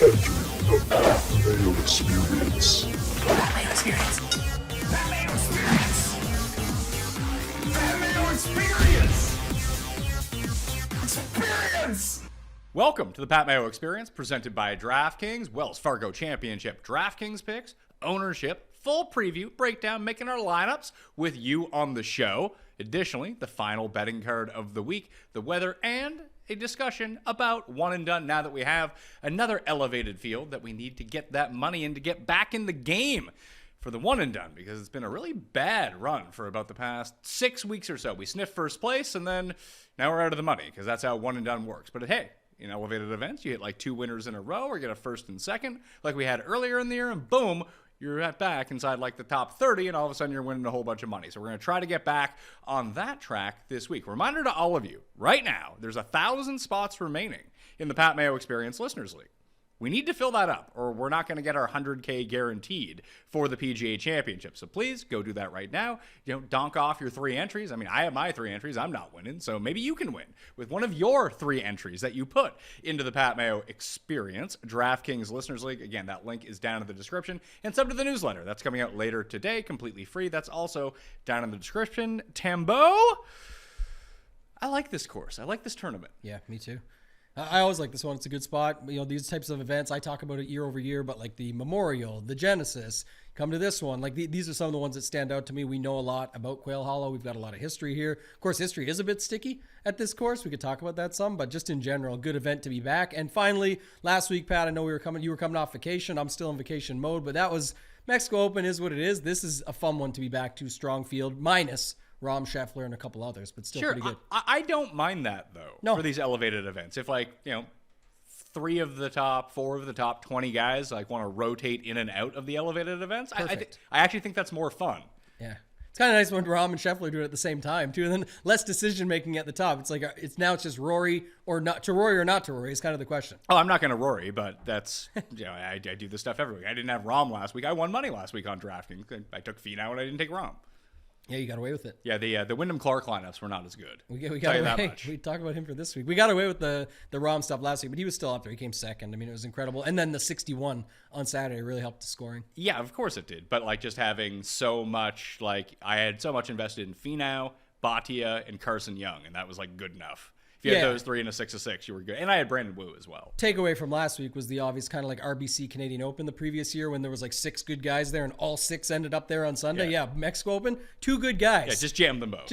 the Mayo Experience. That Mayo Experience. That Mayo Experience. That Mayo Experience. Experience. Welcome to the Pat Mayo Experience, presented by DraftKings, Wells Fargo Championship DraftKings picks, ownership, full preview, breakdown, making our lineups with you on the show. Additionally, the final betting card of the week, the weather, and a discussion about one and done now that we have another elevated field that we need to get that money in to get back in the game for the one and done, because it's been a really bad run for about the past 6 weeks or so. We sniffed first place, and then now we're out of the money, because that's how one and done works. But hey, in elevated events, you hit like 2 winners in a row or get a first and second like we had earlier in the year, and boom, you're back inside like the top 30, and all of a sudden you're winning a whole bunch of money. So we're going to try to get back on that track this week. Reminder to all of you, right now, there's 1,000 spots remaining in the Pat Mayo Experience Listeners League. We need to fill that up, or we're not going to get our 100K guaranteed for the PGA Championship. So please go do that right now. Donk off your 3 entries. I mean, I have my 3 entries. I'm not winning, so maybe you can win with one of your 3 entries that you put into the Pat Mayo Experience DraftKings Listeners League. Again, that link is down in the description. And sub to the newsletter. That's coming out later today, completely free. That's also down in the description. Tambo, I like this course. I like this tournament. Yeah, me too. I always like this one. It's a good spot. These types of events, I talk about it year over year, but like the Memorial, the Genesis, come to this one. Like these are some of the ones that stand out to me. We know a lot about Quail Hollow. We've got a lot of history here. Of course, history is a bit sticky at this course. We could talk about that some, but just in general, good event to be back. And finally, last week, Pat, I know you were coming off vacation. I'm still in vacation mode, but that was Mexico Open is what it is. This is a fun one to be back to. Strong field, minus Rom Scheffler and a couple others, but still pretty good. I don't mind that, though, for these elevated events. If, 3 of the top, 4 of the top 20 guys want to rotate in and out of the elevated events, I actually think that's more fun. Yeah. It's kind of nice when Rom and Scheffler do it at the same time, too, and then less decision-making at the top. It's like it's just Rory or not to Rory is kind of the question. Oh, I'm not going to Rory, but that's, I do this stuff every week. I didn't have Rom last week. I won money last week on DraftKings. I took Finau and I didn't take Rom. Yeah, you got away with it. Yeah, the Wyndham Clark lineups were not as good. We got away. That much. We talked about him for this week. We got away with the Rom stuff last week, but he was still up there. He came second. I mean, it was incredible. And then the 61 on Saturday really helped the scoring. Yeah, of course it did. But just having so much, I had so much invested in Finau, Bhatia, and Carson Young, and that was good enough. If you had those 3 and a 6 of 6, you were good. And I had Brandon Wu as well. Takeaway from last week was the obvious kind of RBC Canadian Open the previous year when there was 6 good guys there and all 6 ended up there on Sunday. Yeah, Mexico Open, 2 good guys. Yeah, just jam them both.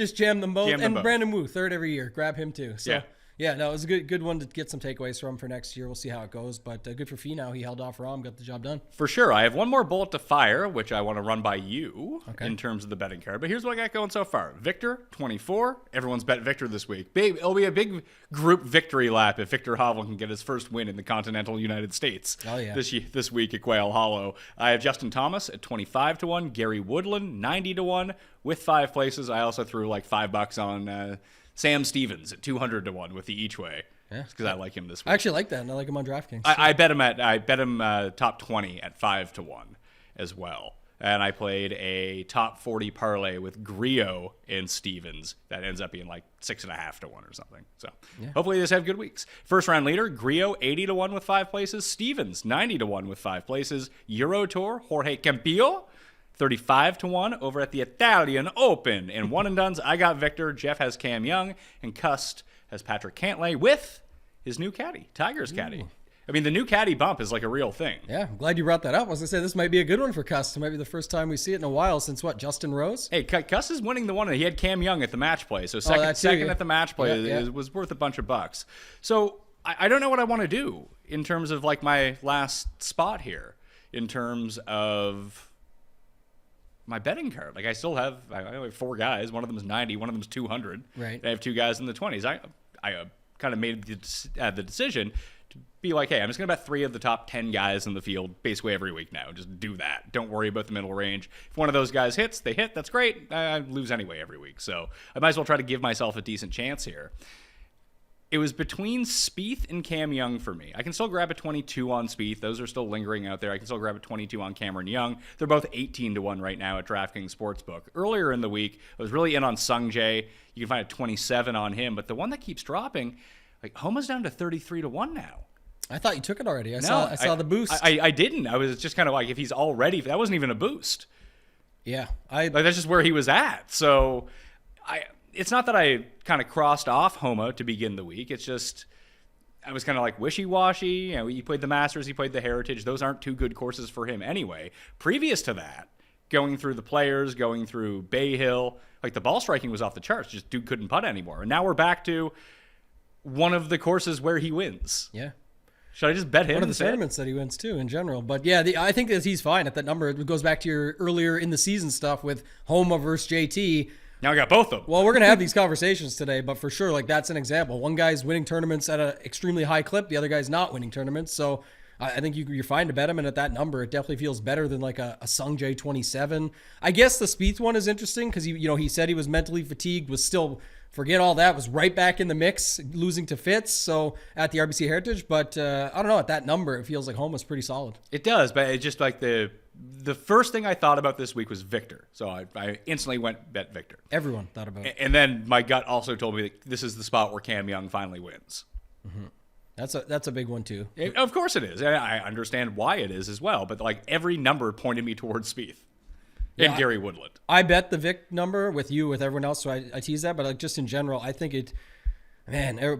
Brandon Wu, 3rd every year. Grab him too. So, yeah, no, it was a good one to get some takeaways from for next year. We'll see how it goes, but good for Finau. He held off Rom, got the job done. For sure. I have one more bullet to fire, which I want to run by you in terms of the betting card. But here's what I got going so far. Victor, 24. Everyone's bet Victor this week. It'll be a big group victory lap if Victor Hovland can get his first win in the continental United States this week at Quail Hollow. I have Justin Thomas at 25-1, Gary Woodland 90-1 with 5 places. I also threw $5 on Sam Stevens at 200-1 with the each way. Yeah, because I like him this week. I actually like that, and I like him on DraftKings. I bet him top 20 at 5-1 as well. And I played a top 40 parlay with Griot and Stevens that ends up being 6.5-1 or something. So hopefully they just have good weeks. First round leader, Griot 80-1 with 5 places, Stevens 90-1 with 5 places, Euro Tour, Jorge Campillo 35-1 over at the Italian Open. And one and dones, I got Victor, Jeff has Cam Young, and Cust has Patrick Cantlay with his new caddy, Tiger's caddy. I mean, the new caddy bump is a real thing. Yeah, I'm glad you brought that up. I was going to say, this might be a good one for Cust. It might be the first time we see it in a while since, Justin Rose? Hey, Cust is winning the one. He had Cam Young at the match play. So second at the match play was worth a bunch of bucks. So I don't know what I want to do in terms of, my last spot here, in terms of my betting card. I still have, I only have 4 guys. One of them is 90. One of them is 200. Right. I have 2 guys in the 20s. I kind of made the decision to be hey, I'm just going to bet 3 of the top 10 guys in the field basically every week now. Just do that. Don't worry about the middle range. If one of those guys hits, they hit. That's great. I lose anyway every week. So I might as well try to give myself a decent chance here. It was between Spieth and Cam Young for me. I can still grab a 22 on Spieth. Those are still lingering out there. I can still grab a 22 on Cameron Young. They're both 18-1 right now at DraftKings Sportsbook. Earlier in the week, I was really in on Sung Jae. You can find a 27 on him, but the one that keeps dropping, Homa's down to 33-1 now. I thought you took it already. I saw the boost. I didn't. I was just kind of like, if he's already, that wasn't even a boost. Yeah, like that's just where he was at. So it's not that I kind of crossed off Homa to begin the week. It's just I was kind of like wishy-washy. You know, he played the Masters, he played the Heritage. Those aren't two good courses for him anyway. Previous to that, going through the Players, going through Bay Hill, like the ball striking was off the charts. Just dude couldn't putt anymore. And now we're back to one of the courses where he wins. Yeah. Should I just bet him? One of the tournaments that he wins too, in general. But yeah, I think that he's fine at that number. It goes back to your earlier in the season stuff with Homa versus JT. Now I got both of them. Well, we're going to have these conversations today, but for sure, like that's an example. One guy's winning tournaments at an extremely high clip. The other guy's not winning tournaments. So I think you're fine to bet him. And at that number, it definitely feels better than like a Sung Jae 27. I guess the Spieth one is interesting because he said he was mentally fatigued, was still, forget all that, was right back in the mix, losing to Fitz. So at the RBC Heritage, but I don't know, at that number, it feels like Homa's pretty solid. It does, but it's just like the first thing I thought about this week was Victor. So I instantly went bet Victor. Everyone thought about it. And then my gut also told me that this is the spot where Cam Young finally wins. Mm-hmm. That's a big one too. Of course it is. I understand why it is as well, but like every number pointed me towards Spieth and Gary Woodland. I bet the Vic number with everyone else, so I tease that, but like just in general, I think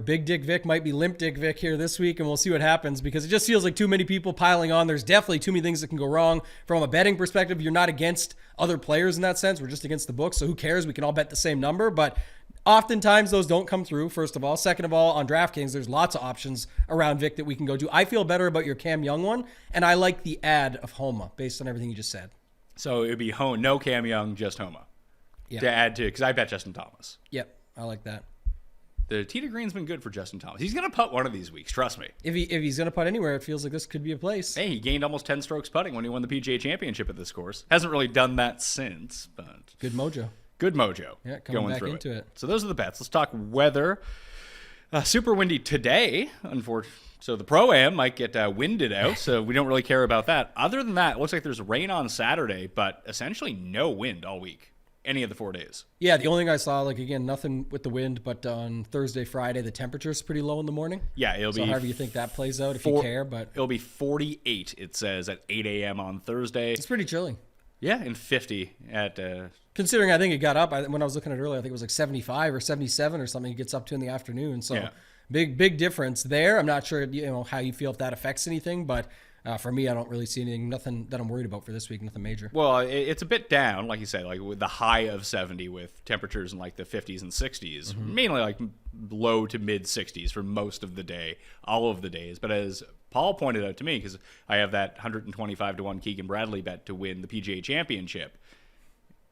Big Dick Vic might be Limp Dick Vic here this week, and we'll see what happens because it just feels like too many people piling on. There's definitely too many things that can go wrong. From a betting perspective, you're not against other players in that sense. We're just against the book, so who cares? We can all bet the same number, but oftentimes those don't come through, first of all. Second of all, on DraftKings, there's lots of options around Vic that we can go to. I feel better about your Cam Young one, and I like the ad of Homa based on everything you just said. So it would be no Cam Young, just Homa. Yeah. To add to, because I bet Justin Thomas. Yep, I like that. The tee to green's been good for Justin Thomas. He's going to putt one of these weeks, trust me. If he's going to putt anywhere, it feels like this could be a place. Hey, he gained almost 10 strokes putting when he won the PGA Championship at this course. Hasn't really done that since, but good mojo. Good mojo. Yeah, coming going back through into it. So those are the bets. Let's talk weather. Super windy today, unfortunately. So the Pro-Am might get winded out, so we don't really care about that. Other than that, it looks like there's rain on Saturday, but essentially no wind all week, any of the 4 days. Yeah, the only thing I saw, like, again, nothing with the wind, but on Thursday, Friday, the temperature's pretty low in the morning. Yeah, it'll be... however you think that plays out, if you care, but... It'll be 48, it says, at 8 a.m. on Thursday. It's pretty chilly. Yeah, and 50 at... Considering I think it got up, when I was looking at it earlier, I think it was like 75 or 77 or something it gets up to in the afternoon, so... Yeah. Big difference there. I'm not sure how you feel if that affects anything, but for me, I don't really see nothing that I'm worried about for this week, nothing major. Well, it's a bit down, like you said, like with the high of 70 with temperatures in like the 50s and 60s, mainly like low to mid 60s for most of the day, all of the days. But as Paul pointed out to me, because I have that 125-1 Keegan Bradley bet to win the PGA Championship.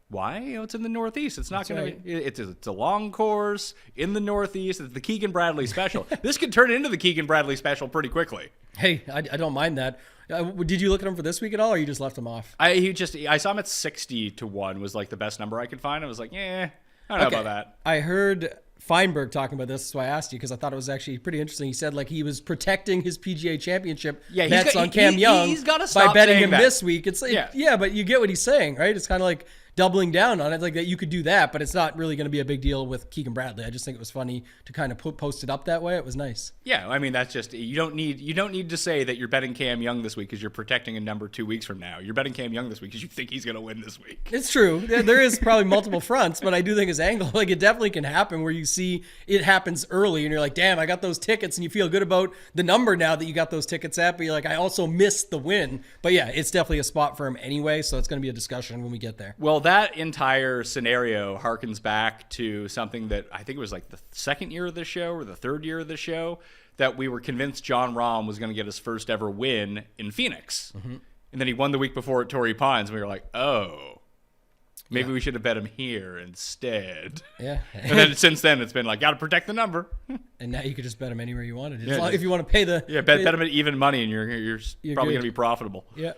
Why? It's in the Northeast. It's not going to. It's a long course in the Northeast. It's the Keegan Bradley special. This could turn into the Keegan Bradley special pretty quickly. Hey, I don't mind that. Did you look at him for this week at all, or you just left him off? I saw him at 60-1 was like the best number I could find. I was like, I don't know about that. I heard Feinberg talking about this, so I asked you because I thought it was actually pretty interesting. He said like he was protecting his PGA Championship bets on Cam Young by betting him this week. But you get what he's saying, right? It's kind of like doubling down on it, like that you could do that, but it's not really going to be a big deal with Keegan Bradley. I just think it was funny to kind of post it up that way. It was nice. Yeah, I mean that's just you don't need to say that you're betting Cam Young this week because you're protecting a number 2 weeks from now. You're betting Cam Young this week because you think he's going to win this week. It's true. There is probably multiple fronts, but I do think his angle, like it definitely can happen where you see it happens early and you're like, damn, I got those tickets, and you feel good about the number now that you got those tickets at, but you're like, I also missed the win. But yeah, it's definitely a spot for him anyway, so it's going to be a discussion when we get there. Well, that entire scenario harkens back to something that I think it was like the second year of the show or the third year of the show that we were convinced John Rahm was going to get his first ever win in Phoenix. And then he won the week before at Torrey Pines. And we were like, maybe we should have bet him here instead. Yeah. And then since then it's been like, got to protect the number. And now you could just bet him anywhere you wanted. If you want to pay the... Yeah, bet him at even money and you're probably going to be profitable. Yeah.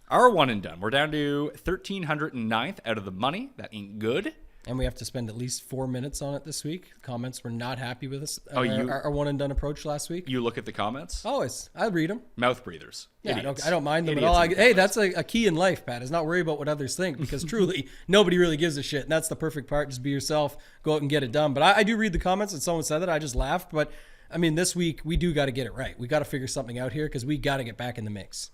Our one and done. We're down to 1,309th out of the money. That ain't good. And we have to spend at least 4 minutes on it this week. Comments were not happy with us. Our one and done approach last week. You look at the comments? Always. I read them. Mouth breathers. Yeah, I don't mind them at all. Hey, that's a key in life, Pat, is not worry about what others think, because truly nobody really gives a shit. And that's the perfect part. Just be yourself. Go out and get it done. But I do read the comments, and someone said that. I just laughed. But I mean, this week we do got to get it right. We got to figure something out here because we got to get back in the mix.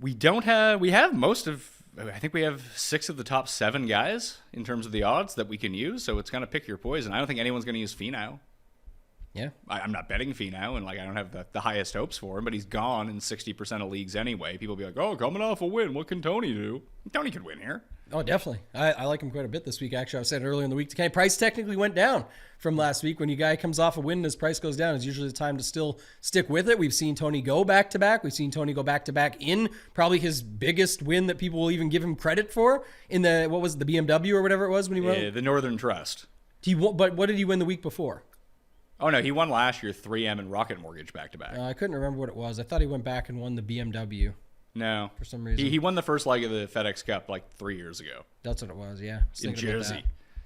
We have most of, I think we have 6 of the top 7 guys in terms of the odds that we can use. So it's kind of pick your poison. I don't think anyone's going to use Finau. Yeah. I'm not betting Finau, and I don't have the highest hopes for him, but he's gone in 60% of leagues anyway. People be like, oh, coming off a win, what can Tony do? Tony could win here. Oh, definitely. I like him quite a bit this week. Actually, I said earlier in the week, price technically went down from last week. When your guy comes off a win and his price goes down, it's usually the time to still stick with it. We've seen Tony go back-to-back. We've seen Tony go back-to-back in probably his biggest win that people will even give him credit for in the BMW or whatever it was when he won? The Northern Trust. But what did he win the week before? Oh, no, he won last year 3M and Rocket Mortgage back-to-back. I couldn't remember what it was. I thought he went back and won the BMW. No. For some reason. He won the first leg of the FedEx Cup 3 years ago. That's what it was, yeah. In Jersey.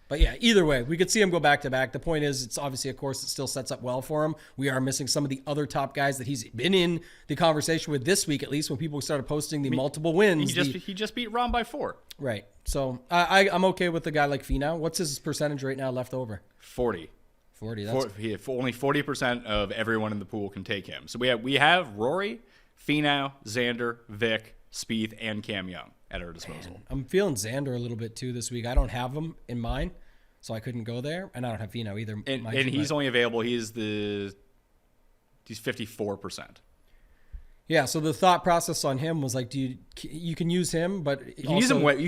But yeah, either way, we could see him go back-to-back. The point is, it's obviously a course that still sets up well for him. We are missing some of the other top guys that he's been in the conversation with this week, at least when people started posting the multiple wins. He just beat Ron by 4. Right. So I'm okay with a guy like Finau. What's his percentage right now left over? 40. 40. Only 40% of everyone in the pool can take him. So we have Rory, Finau, Xander, Vic, Spieth, and Cam Young at our disposal. Man, I'm feeling Xander a little bit too this week. I don't have him in mine, so I couldn't go there, and I don't have Finau either. And he's only available. He's 54%. Yeah, so the thought process on him was like, you can use him, but you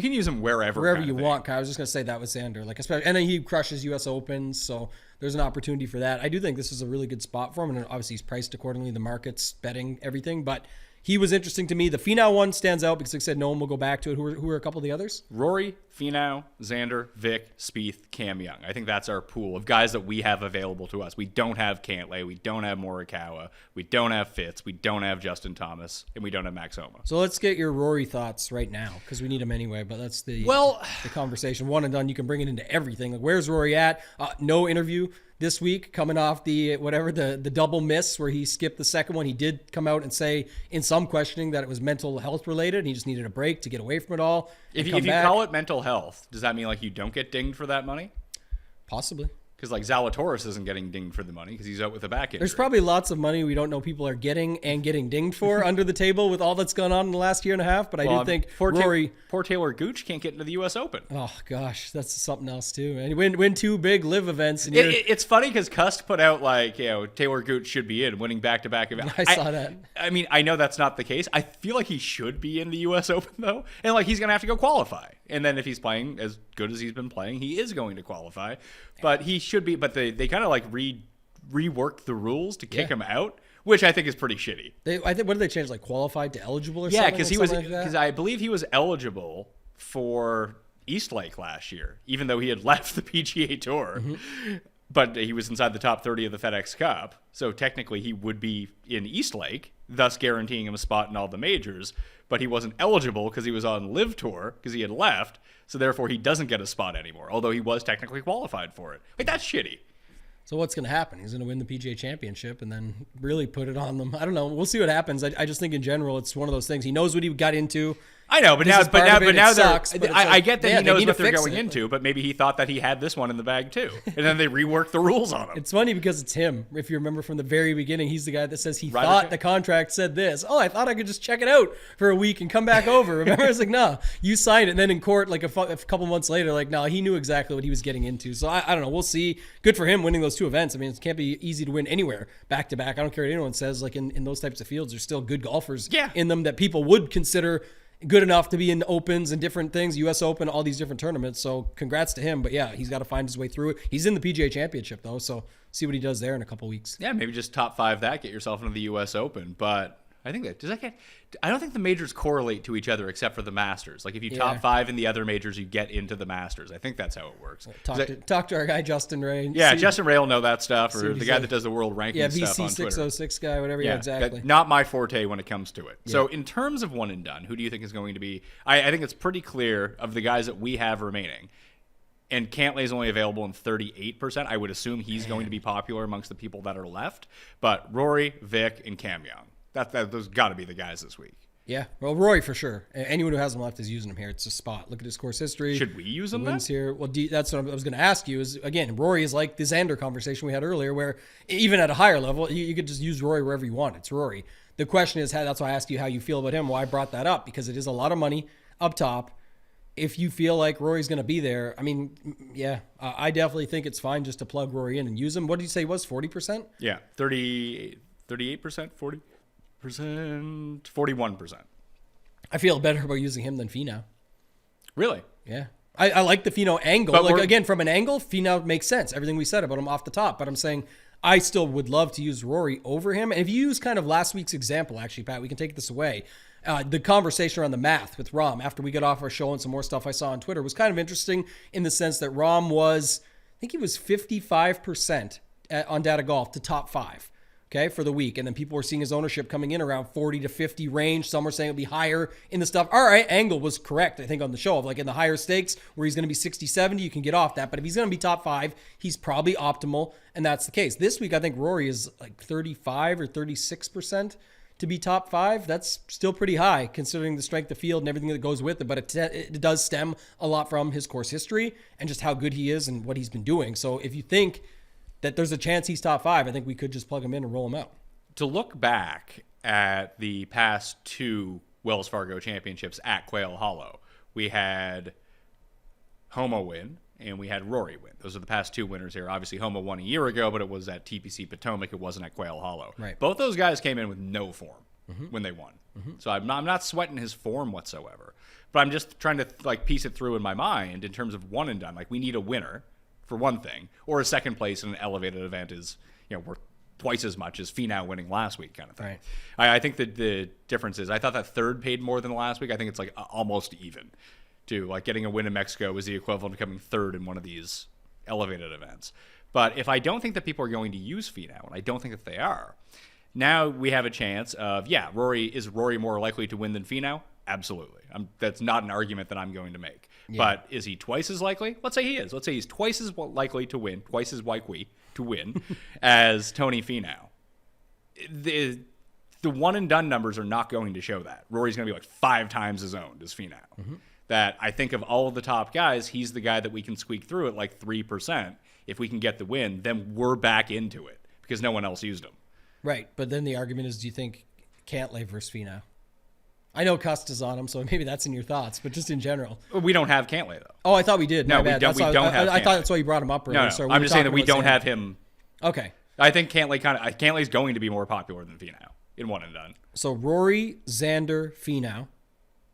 can use him wherever you want. I was just gonna say that with Xander, especially, and then he crushes U.S. Opens, so there's an opportunity for that. I do think this is a really good spot for him, and obviously he's priced accordingly. The market's betting everything, but he was interesting to me. The Finau one stands out because, like I said, no one will go back to it. Who are a couple of the others? Rory, Finau, Xander, Vic, Spieth, Cam Young. I think that's our pool of guys that we have available to us. We don't have Cantlay. We don't have Morikawa. We don't have Fitz. We don't have Justin Thomas. And we don't have Max Homa. So let's get your Rory thoughts right now because we need him anyway. But that's the conversation. One and done. You can bring it into everything. Where's Rory at? No interview this week, coming off the double miss where he skipped the second one. He did come out and say in some questioning that it was mental health related and he just needed a break to get away from it all. If you call it mental health, does that mean you don't get dinged for that money? Possibly. Because Zalatoris isn't getting dinged for the money because he's out with a back injury. There's probably lots of money we don't know people are getting and getting dinged for under the table with all that's gone on in the last year and a half. But I do think Rory... Poor Taylor Gooch can't get into the U.S. Open. Oh, gosh. That's something else, too. And win 2 big live events. And it's funny because Cust put out, Taylor Gooch should be in, winning back-to-back events. I saw that. I mean, I know that's not the case. I feel like he should be in the U.S. Open, though. And, he's going to have to go qualify. And then if he's playing as good as he's been playing, he is going to qualify. But he should be. But they kind of reworked the rules to kick him out, which I think is pretty shitty. I think, what did they change? Qualified to eligible or something? Yeah, because I believe he was eligible for Eastlake last year, even though he had left the PGA Tour. Mm-hmm. But he was inside the top 30 of the FedEx Cup. So technically he would be in Eastlake, thus guaranteeing him a spot in all the majors. But he wasn't eligible because he was on Live Tour because he had left. So therefore he doesn't get a spot anymore, although he was technically qualified for it. That's shitty. So what's going to happen? He's going to win the PGA Championship and then really put it on them. I don't know. We'll see what happens. I just think in general it's one of those things. He knows what he got into. I know, but now sucks, I get that he knows what they're going into, but maybe he thought that he had this one in the bag too, and then they reworked the rules on him. It's funny because it's him. If you remember from the very beginning, he's the guy that says he thought the contract said this. Oh, I thought I could just check it out for a week and come back over. Remember, it's no, you signed it, and then in court, a couple months later, no, he knew exactly what he was getting into. So I don't know. We'll see. Good for him winning those 2 events. I mean, it can't be easy to win anywhere back to back. I don't care what anyone says. In those types of fields, there's still good golfers in them that people would consider good enough to be in opens and different things, U.S. Open, all these different tournaments. So congrats to him. But yeah, he's got to find his way through it. He's in the PGA Championship though, so see what he does there in a couple weeks. Yeah, maybe just top 5 that, get yourself into the U.S. Open. But I think I don't think the majors correlate to each other except for the Masters. If you top 5 in the other majors, you get into the Masters. I think that's how it works. Talk to our guy Justin Ray. Yeah, Justin Ray will know that stuff, or the guy that does the world ranking stuff on Twitter. VC 606 guy, whatever. Yeah, exactly. Not my forte when it comes to it. Yeah. So in terms of one and done, who do you think is going to be? I think it's pretty clear of the guys that we have remaining. And Cantlay is only available in 38%. I would assume he's going to be popular amongst the people that are left. But Rory, Vic, and Cam Young. Those got to be the guys this week. Yeah, well, Rory for sure. Anyone who has him left is using him here. It's a spot. Look at his course history. Should we use him wins then? here? Well, that's what I was going to ask you. Is again, Rory is like the Xander conversation we had earlier, where even at a higher level, you could just use Rory wherever you want. It's Rory. The question is, that's why I asked you how you feel about him. Why I brought that up, because it is a lot of money up top. If you feel like Rory's going to be there, I mean, yeah, I definitely think it's fine just to plug Rory in and use him. What did you say he was? 40%? Yeah, 38%, 40%, 41%. I feel better about using him than Finau. Really? Yeah. I like the Finau angle. But like, again, from an angle, Finau makes sense. Everything we said about him off the top. But I'm saying I still would love to use Rory over him. And if you use kind of last week's example, actually, Pat, we can take this away. The conversation around the math with Rahm after we got off our show and some more stuff I saw on Twitter was kind of interesting in the sense that Rahm was, I think he was 55% on Data Golf to top 5. Okay, for the week. And then people were seeing his ownership coming in around 40 to 50 range. Some were saying it'd be higher in the stuff. All right, Angle was correct, I think, on the show of like in the higher stakes where he's going to be 60, 70, you can get off that. But if he's going to be top 5, he's probably optimal. And that's the case. This week, I think Rory is like 35 or 36% to be top 5. That's still pretty high considering the strength of field and everything that goes with it. But it does stem a lot from his course history and just how good he is and what he's been doing. So if you think that there's a chance he's top 5, I think we could just plug him in and roll him out. To look back at the past 2 Wells Fargo championships at Quail Hollow, we had Homo win and we had Rory win. Those are the past 2 winners here. Obviously, Homo won a year ago, but it was at TPC Potomac. It wasn't at Quail Hollow. Right. Both those guys came in with no form when they won. So I'm not sweating his form whatsoever. But I'm just trying to like piece it through in my mind in terms of one and done. Like we need a winner for one thing, or a second place in an elevated event is, worth twice as much as Finau winning last week kind of thing. Right. I think that the difference is I thought that third paid more than last week. I think it's like almost even too. Like getting a win in Mexico is the equivalent of coming third in one of these elevated events. But if I don't think that people are going to use Finau, and I don't think that they are, now we have a chance of, is Rory more likely to win than Finau? Absolutely. That's not an argument that I'm going to make. Yeah. But is he twice as likely? Let's say he is. Let's say he's twice as likely to win, twice as likely to win as Tony Finau. The one and done numbers are not going to show that. Rory's going to be like 5 times as owned as Finau. That I think of all of the top guys, he's the guy that we can squeak through at like 3%. If we can get the win, then we're back into it because no one else used him. Right. But then the argument is, do you think Cantlay versus Finau? I know Custa's on him, so maybe that's in your thoughts, but just in general. We don't have Cantlay, though. Oh, I thought we did. No, we don't have Cantlay. I thought that's why you brought him up earlier. No. So I'm just saying that we don't have him. Okay. I think Cantlay's going to be more popular than Finau in one and done. So Rory, Xander, Finau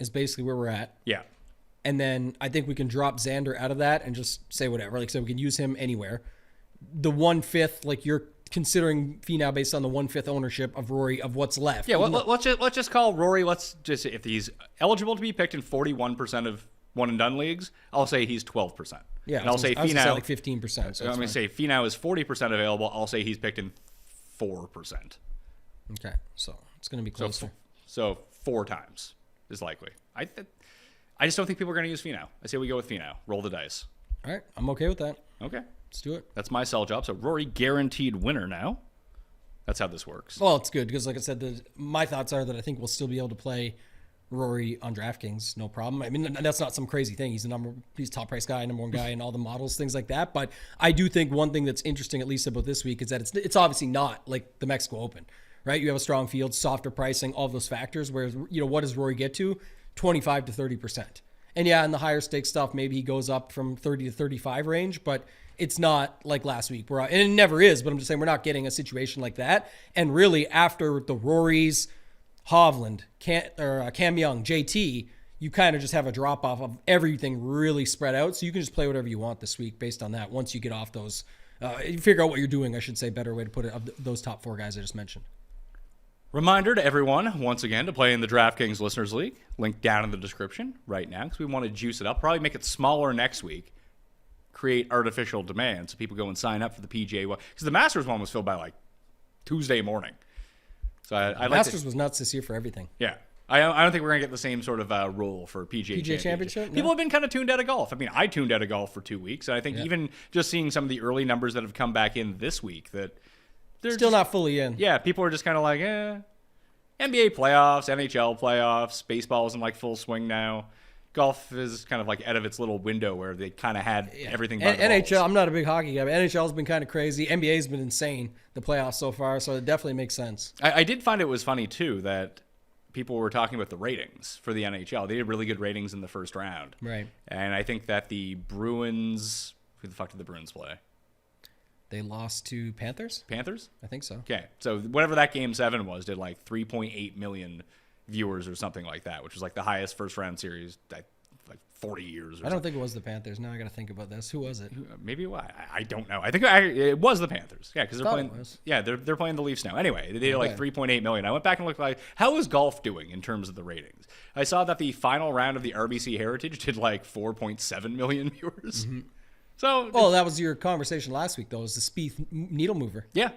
is basically where we're at. Yeah. And then I think we can drop Xander out of that and just say whatever. Like, so we can use him anywhere. The 1/5, like you're considering Finau based on the 1/5 ownership of Rory of what's left. Yeah, let's just call Rory. Let's just, if he's eligible to be picked in 41% of one and done leagues, I'll say he's 12%. Yeah, and I'll say Finau like 15%. So I'm going to say Finau is 40% available. I'll say he's picked in 4%. Okay, so it's going to be closer. So 4 times is likely. I just don't think people are going to use Finau. I say we go with Finau. Roll the dice. All right, I'm okay with that. Okay. Let's do it. That's my sell job. So Rory guaranteed winner now. That's how this works. Well, it's good because, like I said, my thoughts are that I think we'll still be able to play Rory on DraftKings, no problem. I mean, that's not some crazy thing. He's top price guy, number 1 guy in all the models, things like that. But I do think one thing that's interesting, at least about this week, is that it's obviously not like the Mexico Open, right? You have a strong field, softer pricing, all those factors. Whereas, what does Rory get to? 25 to 30%. And yeah, in the higher stakes stuff, maybe he goes up from 30 to 35 range, but it's not like last week. And it never is, but I'm just saying we're not getting a situation like that. And really, after the Rorys, Hovland, Cam Young, JT, you kind of just have a drop-off of everything really spread out. So you can just play whatever you want this week based on that once you get off those. You figure out what you're doing, I should say, better way to put it, of those top 4 guys I just mentioned. Reminder to everyone, once again, to play in the DraftKings Listeners League. Link down in the description right now because we want to juice it up. Probably make it smaller next week. Create artificial demand so people go and sign up for the PGA one. Because the Masters one was filled by like Tuesday morning. So Masters was nuts this year for everything. Yeah. I don't think we're going to get the same sort of rule for PGA Championship. No? People have been kind of tuned out of golf. I mean, I tuned out of golf for 2 weeks. And I think even just seeing some of the early numbers that have come back in this week that they're still not fully in. Yeah, people are just kind of like, NBA playoffs, NHL playoffs, baseball's in like full swing now. Golf is kind of like out of its little window where they kind of had everything by the NHL, balls. I'm not a big hockey guy, but NHL's been kind of crazy. NBA's been insane, the playoffs so far, so it definitely makes sense. I did find it was funny, too, that people were talking about the ratings for the NHL. They did really good ratings in the first round. Right. And I think that the Bruins... Who the fuck did the Bruins play? They lost to Panthers? Panthers? I think so. Okay. So whatever that Game 7 was did like 3.8 million viewers or something like that, which was like the highest first-round series like 40 years or I don't think it was the Panthers. Now I got to think about this. Who was it? Maybe I don't know. I think it was the Panthers. Yeah, because they're playing. it was. Yeah, they're playing the Leafs now. Anyway, they did like Okay. 3.8 million. I went back and looked like how is golf doing in terms of the ratings. I saw that the final round of the RBC Heritage did like 4.7 million viewers. So Oh, that was your conversation last week, though. It was the Spieth needle mover. yeah,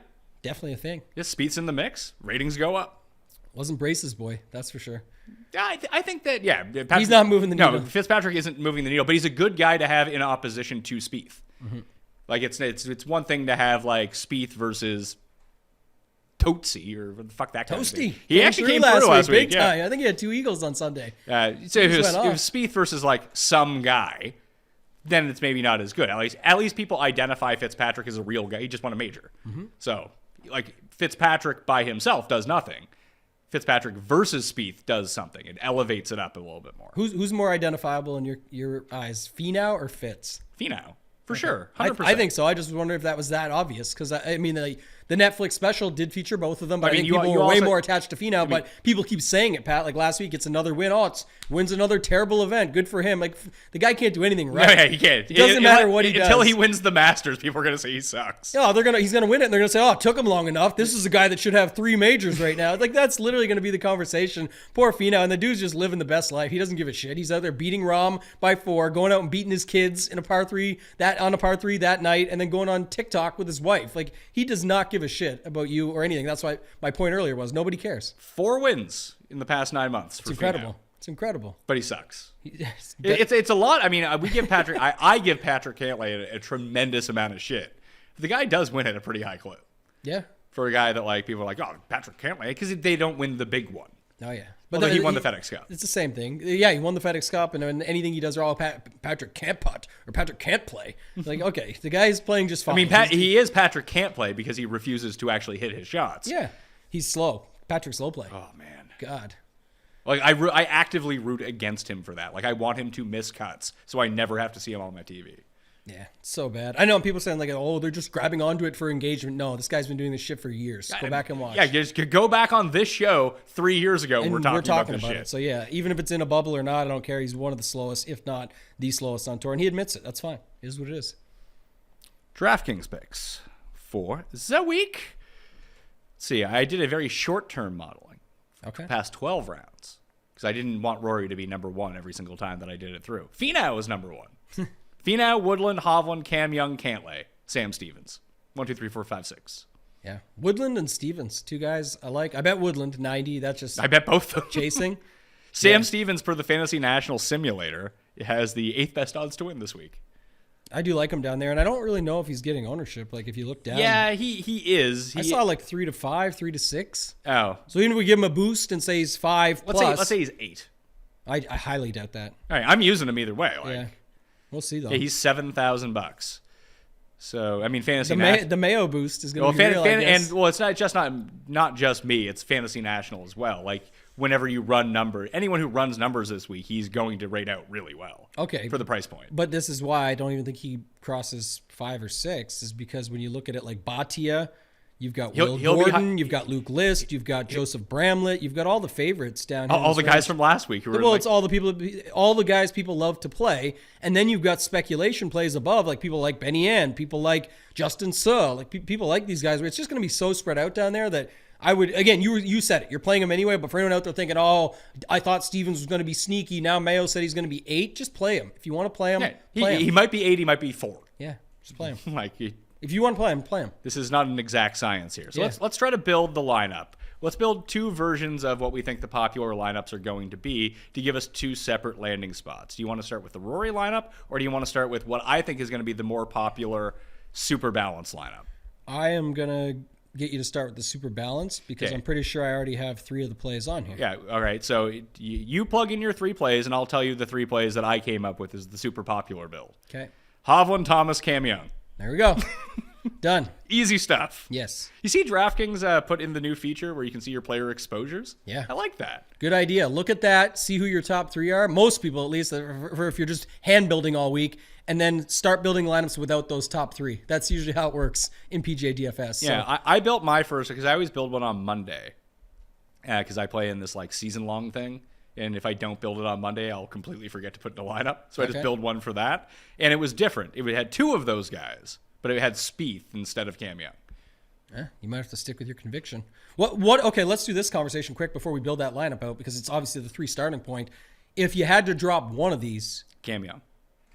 Definitely a thing. Spieth's in the mix. Ratings go up. Wasn't Brace's boy, that's for sure. Yeah, I think that He's not moving the needle. No, Fitzpatrick isn't moving the needle, but he's a good guy to have in opposition to Spieth. Like it's one thing to have like Spieth versus Tootsie or what the fuck that guy is. Toasty. He actually came through last week. Big Yeah. time. I think he had 2 eagles on Sunday. So if it was went off. Spieth versus like some guy, then it's maybe not as good. At least people identify Fitzpatrick as a real guy. He just won a major. So like Fitzpatrick by himself does nothing. Fitzpatrick versus Spieth does something. It elevates it up a little bit more. Who's more identifiable in your eyes, Finau or Fitz? Finau, for sure. I 100%. think so. I just wonder if that was that obvious because I mean the Netflix special did feature both of them, but I, I mean, think you- people you were way also- more attached to Finau. But people keep saying it, Pat. Like last week, it's another win. Oh, it's wins another terrible event. Good for him. Like the guy can't do anything right. No, yeah, he can't. It doesn't matter what he does until he wins the Masters. People are gonna say he sucks. Oh, he's gonna win it, and they're gonna say, "Oh, it took him long enough. This is a guy that should have 3 majors right now." Like that's literally gonna be the conversation. Poor Finau, and the dude's just living the best life. He doesn't give a shit. He's out there beating Rahm by 4, going out and beating his kids in a par 3 that night, and then going on TikTok with his wife. Like he does not give a shit about you or anything. That's why my point earlier was nobody cares. 4 wins in the past 9 months. It's incredible. It's incredible. But he sucks. It's a lot. I mean, we give Patrick. I give Patrick Cantlay a tremendous amount of shit. The guy does win at a pretty high clip Yeah. for a guy that like people are like, oh, Patrick Cantlay, because they don't win the big one. Oh yeah. Although he won the FedEx Cup. It's the same thing. Yeah, he won the FedEx Cup, and then anything he does, Patrick can't putt or Patrick can't play. Like, okay, the guy's playing just fine. I mean, he is Patrick can't play because he refuses to actually hit his shots. Yeah, he's slow. Patrick's slow play. Oh man. God. Like I actively root against him for that. Like I want him to miss cuts so I never have to see him on my TV. Yeah, it's so bad. I know people saying like, oh, they're just grabbing onto it for engagement. No, this guy's been doing this shit for years. Go back and watch. Yeah, just go back on this show 3 years ago. And we're talking about this shit. it. So yeah, even if it's in a bubble or not, I don't care. He's one of the slowest, if not the slowest on tour, and he admits it. That's fine. It is what it is. DraftKings picks for the week. Let's see, I did a very short-term modeling. Okay. Past 12 rounds because I didn't want Rory to be number 1 every single time that I did it through. Finau was number 1. Finau, Woodland, Hovland, Cam Young, Cantlay, Sam Stevens. 1, 2, 3, 4, 5, 6. Yeah, Woodland and Stevens, 2 guys I like. I bet Woodland 90. That's just I bet both of them. chasing. Sam Stevens, per the Fantasy National Simulator, has the 8th best odds to win this week. I do like him down there, and I don't really know if he's getting ownership. Like if you look down, Yeah, he is. I saw like 3 to 5, 3 to 6. Oh, So even if we give him a boost and say he's 5 plus, let's say he's 8. I highly doubt that. All right, I'm using him either way. Like, Yeah, we'll see though. yeah, he's $7,000. So I mean, fantasy. the Mayo boost is going to be real, I guess. and it's not just me. It's Fantasy National as well. Like whenever you run anyone who runs numbers this week, he's going to rate out really well. Okay. For the price point. But this is why I don't even think he crosses 5 or 6, is because when you look at it like Bhatia, you've got He'll Will be Gordon, you've got Luke List, you've got Joseph Bramlett, you've got all the favorites down here. All the guys from last week who were Well, like, it's all the guys people love to play, and then you've got speculation plays above, like people like Benny Ann, people like Justin Suh, like people like these guys. Where it's just going to be so spread out down there that I would, again, you said it, you're playing him anyway. But for anyone out there thinking, oh, I thought Stevens was going to be sneaky, now Mayo said he's going to be 8, just play him. If you want to play him, play him. he might be 8, he might be 4. Yeah, just play him. Like If you want to play him, play him. this is not an exact science here. So Yeah. let's try to build the lineup. Let's build 2 versions of what we think the popular lineups are going to be to give us 2 separate landing spots. Do you want to start with the Rory lineup, or do you want to start with what I think is going to be the more popular super balanced lineup? I am going to get you to start with the super balance because Okay. I'm pretty sure I already have 3 of the plays on here. Yeah, all right. So you plug in your 3 plays, and I'll tell you the 3 plays that I came up with as the super popular build. Okay. Hovland, Thomas, Cam Young. There we go. Done. Easy stuff. Yes. You see DraftKings put in the new feature where you can see your player exposures? Yeah. I like that. Good idea. Look at that. See who your top 3 are. Most people, at least, if you're just hand building all week, and then start building lineups without those top 3. That's usually how it works in PGA DFS. So. Yeah, I built my first because I always build one on Monday because I play in this like season-long thing. And if I don't build it on Monday, I'll completely forget to put in a lineup. So I just build one for that. And it was different. It had 2 of those guys, but it had Spieth instead of Cam Young. Yeah, you might have to stick with your conviction. What? Okay, let's do this conversation quick before we build that lineup out because it's obviously the 3 starting point. If you had to drop one of these, Cam Young.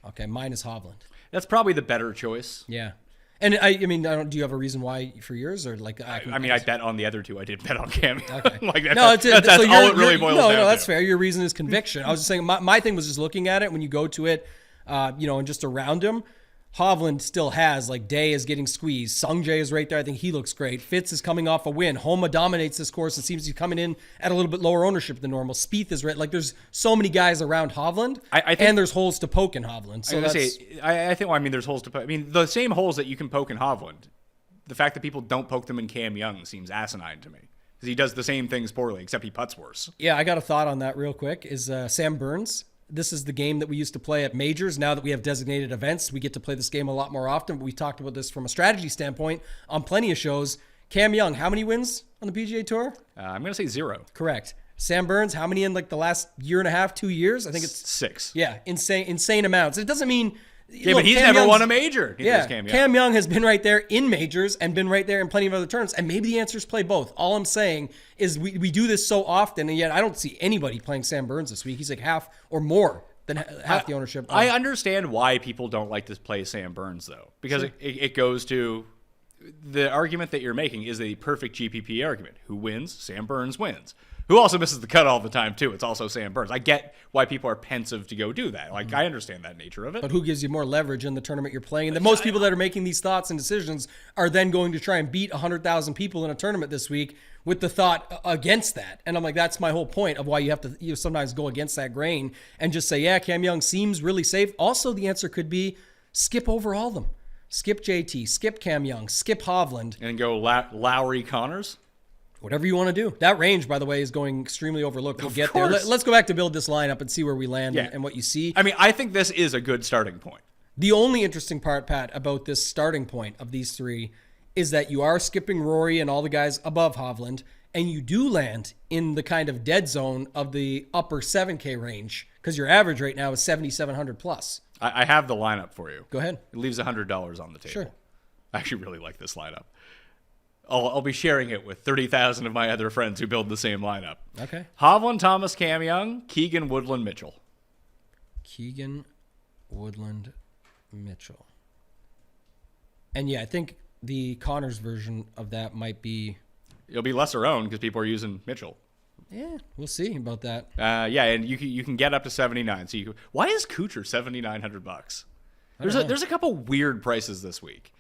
okay, mine is Hovland. That's probably the better choice. Yeah, and I mean, do you have a reason why for yours or like? I mean, I bet on the other 2. I did bet on Cam Young. Okay. Like that's, No, that's so all it really boils down to. No, that's fair. Your reason is conviction. I was just saying my thing was just looking at it when you go to it, and just around him. Hovland still has, like, Day is getting squeezed. Sungjae is right there. I think he looks great. Fitz is coming off a win. Homa dominates this course and seems to be coming in at a little bit lower ownership than normal. Spieth is right. Like, there's so many guys around Hovland, I think, and there's holes to poke in Hovland. So I think, well, I mean, there's holes to poke. I mean, the same holes that you can poke in Hovland. The fact that people don't poke them in Cam Young seems asinine to me. Because he does the same things poorly, except he putts worse. Yeah, I got a thought on that real quick. Is Sam Burns. This is the game that we used to play at majors. Now that we have designated events, we get to play this game a lot more often. But we talked about this from a strategy standpoint on plenty of shows. Cam Young, how many wins on the PGA Tour? I'm going to say 0. Correct. Sam Burns, how many in like the last year and a half, 2 years? I think it's 6. Yeah, insane amounts. It doesn't mean. Yeah, but he's never won a major. Yeah, Cam Young has been right there in majors and been right there in plenty of other tournaments. And maybe the answer is play both. All I'm saying is we do this so often, and yet I don't see anybody playing Sam Burns this week. He's like half or more than half the ownership. I understand why people don't like to play Sam Burns, though, because it goes to the argument that you're making is a perfect GPP argument. Who wins? Sam Burns wins. Who also misses the cut all the time, too. It's also Sam Burns. I get why people are pensive to go do that. Like, I understand that nature of it. But who gives you more leverage in the tournament you're playing? And the most people that are making these thoughts and decisions are then going to try and beat 100,000 people in a tournament this week with the thought against that. And I'm like, that's my whole point of why you have to sometimes go against that grain and just say, yeah, Cam Young seems really safe. Also, the answer could be skip over all of them. Skip JT, skip Cam Young, skip Hovland. And go Lowry Connors? Whatever you want to do. That range, by the way, is going extremely overlooked. We'll get there. course. Let's go back to build this lineup and see where we land and what you see. I mean, I think this is a good starting point. The only interesting part, Pat, about this starting point of these 3 is that you are skipping Rory and all the guys above Hovland, and you do land in the kind of dead zone of the upper 7K range because your average right now is 7,700 plus. I have the lineup for you. Go ahead. It leaves $100 on the table. Sure. I actually really like this lineup. I'll be sharing it with 30,000 of my other friends who build the same lineup. Okay. Hovland, Thomas, Cam Young, Keegan, Woodland, Mitchell. Keegan, Woodland, Mitchell. And yeah, I think the Connors version of that might be... It'll be lesser owned because people are using Mitchell. Yeah, we'll see about that. Yeah, and you can get up to 79. So why is Kuchar $7,900? There's a couple weird prices this week.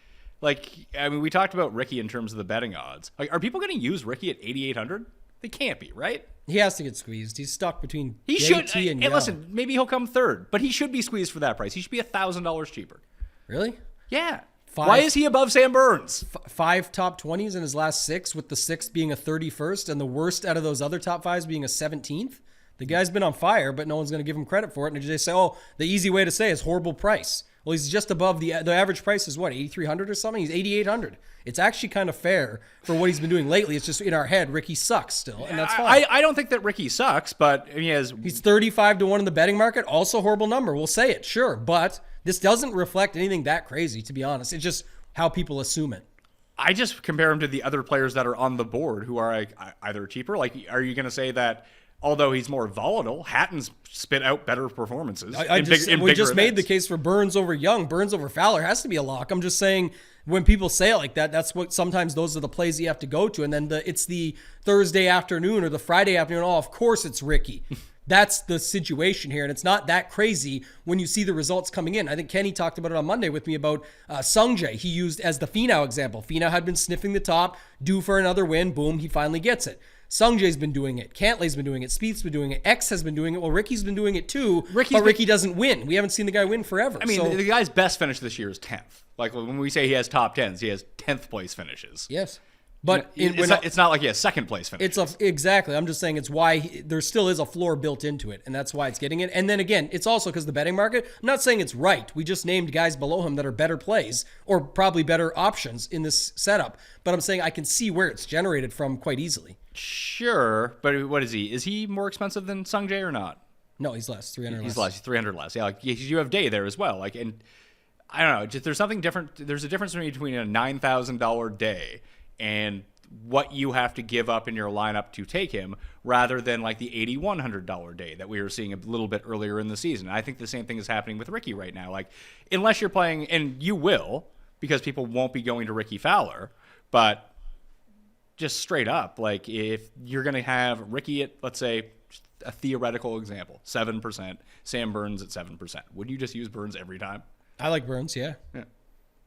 Like, I mean, we talked about Ricky in terms of the betting odds. Like, are people going to use Ricky at 8,800? They can't be, right? He has to get squeezed. He's stuck between He JT should. and And listen, maybe he'll come third, but he should be squeezed for that price. He should be $1,000 cheaper. Really? Yeah. Why is he above Sam Burns? 5 top 20s in his last 6, with the 6th being a 31st and the worst out of those other top 5s being a 17th. The guy's been on fire, but no one's going to give him credit for it. And they say, oh, the easy way to say is horrible price. Well, he's just above the average price is what, 8,300 or something? He's 8,800. It's actually kind of fair for what he's been doing lately. It's just in our head, Ricky sucks still, and that's fine. I don't think that Ricky sucks, but he's 35-1 in the betting market. Also horrible number. We'll say it, sure. But this doesn't reflect anything that crazy, to be honest. It's just how people assume it. I just compare him to the other players that are on the board who are like either cheaper. Like, are you going to say that although he's more volatile, Hatton's spit out better performances? We just made the case for Burns over Young. Burns over Fowler has to be a lock. I'm just saying when people say it like that, that's what sometimes those are the plays you have to go to. And then it's the Thursday afternoon or the Friday afternoon. Oh, of course it's Ricky. That's the situation here, and it's not that crazy when you see the results coming in. I think Kenny talked about it on Monday with me about Sungjae. He used as the Finau example. Finau had been sniffing the top, due for another win. Boom, he finally gets it. Sungjae's been doing it. Cantlay's been doing it. Spieth's been doing it. X has been doing it. Well, Ricky's been doing it too, but Ricky doesn't win. We haven't seen the guy win forever. I mean, the guy's best finish this year is 10th. Like, when we say he has top 10s, he has 10th place finishes. Yes. But it's not like he has second place finishes. Exactly. I'm just saying it's why there still is a floor built into it, and that's why it's getting it. And then again, it's also because the betting market. I'm not saying it's right. We just named guys below him that are better plays or probably better options in this setup. But I'm saying I can see where it's generated from quite easily. Sure, but what is he? Is he more expensive than Sungjae or not? No, he's less. 300 less. He's less. 300 less. Yeah, like you have Day there as well. Like, and I don't know. Just there's something different. There's a difference between a $9,000 Day and what you have to give up in your lineup to take him, rather than like the $8,100 Day that we were seeing a little bit earlier in the season. I think the same thing is happening with Ricky right now. Like, unless you're playing, and you will, because people won't be going to Ricky Fowler, but just straight up, like, if you're going to have Ricky at, let's say, a theoretical example, 7%, Sam Burns at 7%, would you just use Burns every time? I like Burns, yeah.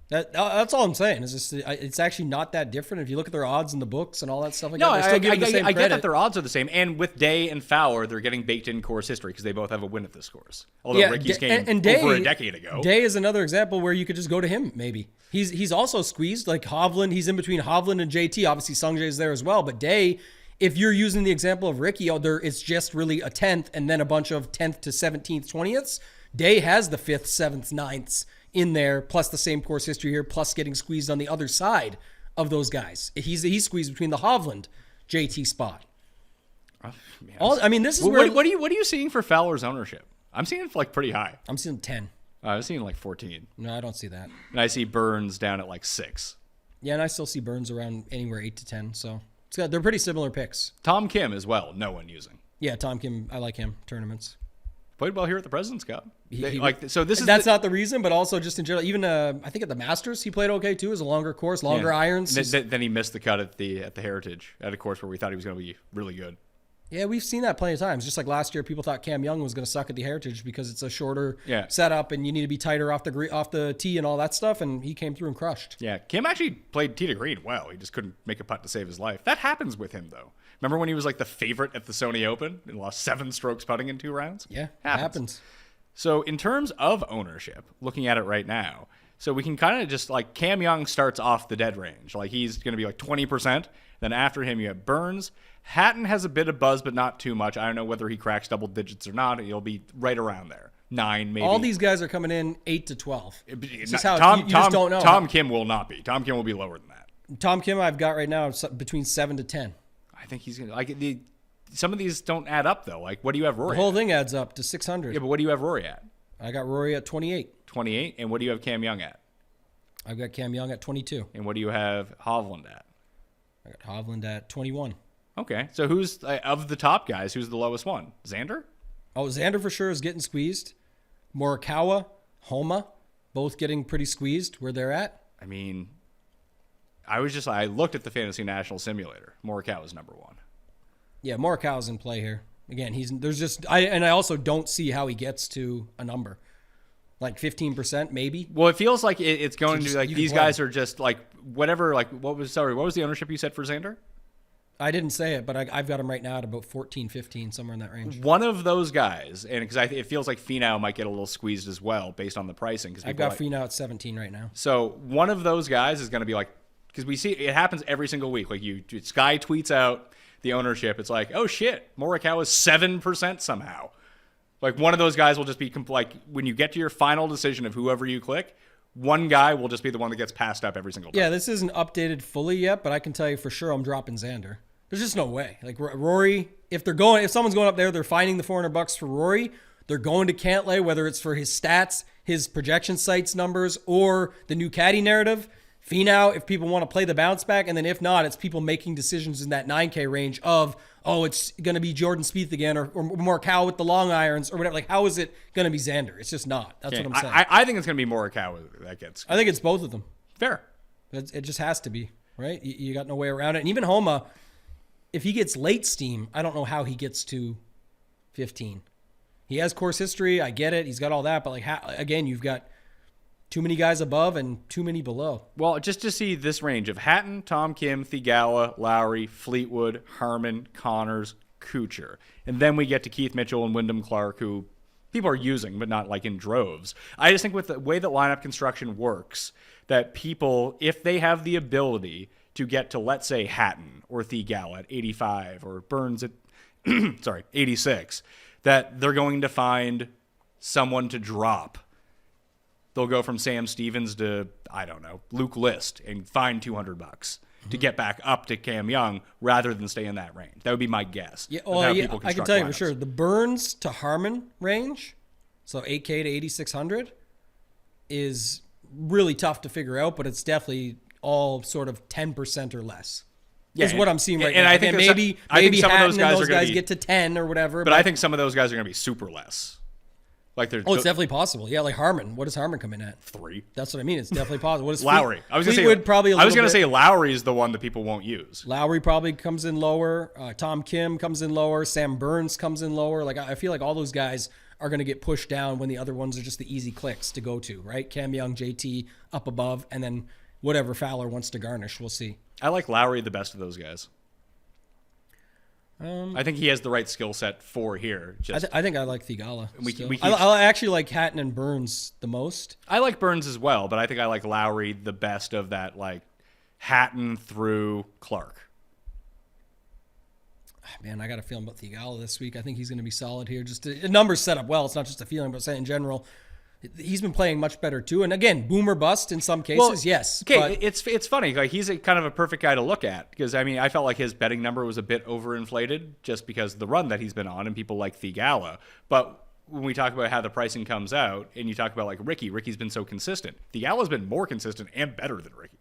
That's all I'm saying. Is just it's actually not that different if you look at their odds in the books and all that stuff like that. I get that their odds are the same, and with Day and Fowler, they're getting baked in course history because they both have a win at this course. Although Ricky's game over a decade ago. Day is another example where you could just go to him. Maybe he's also squeezed like Hovland. He's in between Hovland and JT. Obviously, Sungjae's there as well, but Day. If you're using the example of Ricky, it's just really a 10th and then a bunch of 10th to 17th, 20ths. Day has the 5th, 7th, 9ths in there, plus the same course history here, plus getting squeezed on the other side of those guys. He's squeezed between the Hovland JT spot. This is what are you seeing for Fowler's ownership? I'm seeing it like pretty high. I'm seeing 10. I was seeing like 14. No, I don't see that. And I see Burns down at like 6. Yeah, and I still see Burns around anywhere 8 to 10. So they're pretty similar picks. Tom Kim as well. No one using. Yeah, Tom Kim. I like him. Tournaments. Played well here at the President's Cup. That's not the reason, but also just in general. Even I think at the Masters he played okay too. It was a longer course, longer irons. Then he missed the cut at the Heritage at a course where we thought he was going to be really good. Yeah, we've seen that plenty of times. Just like last year, people thought Cam Young was going to suck at the Heritage because it's a shorter setup and you need to be tighter off the tee and all that stuff. And he came through and crushed. Yeah, Kim actually played tee to green well. He just couldn't make a putt to save his life. That happens with him though. Remember when he was like the favorite at the Sony Open and lost 7 strokes putting in 2 rounds? Yeah, happens. So in terms of ownership, looking at it right now, so we can kind of just like Cam Young starts off the dead range. Like he's going to be like 20%. Then after him, you have Burns. Hatton has a bit of buzz, but not too much. I don't know whether he cracks double digits or not. He'll be right around there. 9, maybe. All these guys are coming in 8 to 12. You just don't know. Tom Kim will not be. Tom Kim will be lower than that. Tom Kim I've got right now between 7 to 10. I think he's going to like some of these don't add up though. Like what do you have Rory? The whole thing adds up to 600. Yeah, but what do you have Rory at? I got Rory at 28. 28, and what do you have Cam Young at? I've got Cam Young at 22. And what do you have Hovland at? I got Hovland at 21. Okay, so who's of the top guys? Who's the lowest one? Xander? Oh, Xander for sure is getting squeezed. Morikawa, Homa, both getting pretty squeezed where they're at. I mean, I looked at the Fantasy National Simulator. Morikawa's number 1. Yeah, Morikawa's in play here. Again, I also don't see how he gets to a number. Like 15%, maybe. Well, it feels like it's going to like these guys are just like whatever. Like what was the ownership you said for Xander? I didn't say it, but I've got him right now at about 14, 15, somewhere in that range. One of those guys, and because it feels like Finau might get a little squeezed as well based on the pricing. I've got Finau at 17 right now. So one of those guys is going to be like, because we see it happens every single week. Like Sky tweets out the ownership. It's like, oh shit, Morikawa is 7% somehow. Like one of those guys will just be like when you get to your final decision of whoever you click, one guy will just be the one that gets passed up every single time. Yeah, this isn't updated fully yet, but I can tell you for sure I'm dropping Xander. There's just no way. Like Rory, if someone's going up there, they're finding the $400 for Rory. They're going to Cantlay, whether it's for his stats, his projection sites numbers, or the new caddy narrative. Finau, if people want to play the bounce back, and then if not, it's people making decisions in that 9K range of, oh, it's going to be Jordan Spieth again, or Morikawa with the long irons, or whatever. Like, how is it going to be Xander? It's just not. That's what I'm saying. I think it's going to be Morikawa that gets. I think it's both of them. Fair. It just has to be, right? You got no way around it. And even Homa, if he gets late steam, I don't know how he gets to 15. He has course history. I get it. He's got all that. But, like, again, you've got too many guys above and too many below. Well, just to see this range of Hatton, Tom Kim, Theegala, Lowry, Fleetwood, Harman, Connors, Kuchar. And then we get to Keith Mitchell and Wyndham Clark, who people are using, but not like in droves. I just think with the way that lineup construction works, that people, if they have the ability to get to, let's say, Hatton or Theegala at 85 or Burns at 86, that they're going to find someone to drop. They'll go from Sam Stevens to, I don't know, Luke List and find $200 to get back up to Cam Young rather than stay in that range. That would be my guess. Yeah, well, I can tell you for sure. The Burns to Harman range, so 8K to 8,600, is really tough to figure out, but it's definitely all sort of 10% or less. Yeah, is what I'm seeing right now. I think maybe some of those guys get to 10 or whatever. But I think some of those guys are going to be super less. Like it's definitely possible. Yeah, like Harman. What does Harman come in at? 3. That's what I mean. It's definitely possible. What is Lowry? I was going to say Lowry is the one that people won't use. Lowry probably comes in lower. Tom Kim comes in lower. Sam Burns comes in lower. Like I feel like all those guys are going to get pushed down when the other ones are just the easy clicks to go to, right? Cam Young, JT up above, and then whatever Fowler wants to garnish. We'll see. I like Lowry the best of those guys. I think he has the right skill set for here. I think I like Theegala. I actually like Hatton and Burns the most. I like Burns as well, but I think I like Lowry the best of that, like Hatton through Clark. Man, I got a feeling about Theegala this week. I think he's going to be solid here. Just a numbers set up well. It's not just a feeling, but saying in general, he's been playing much better too. And again, boomer bust in some cases. Well, yes. Okay, it's funny. Like he's kind of a perfect guy to look at because I mean I felt like his betting number was a bit overinflated just because of the run that he's been on and people like Theegala. But when we talk about how the pricing comes out and you talk about like Ricky's been so consistent. Theegala's been more consistent and better than Ricky.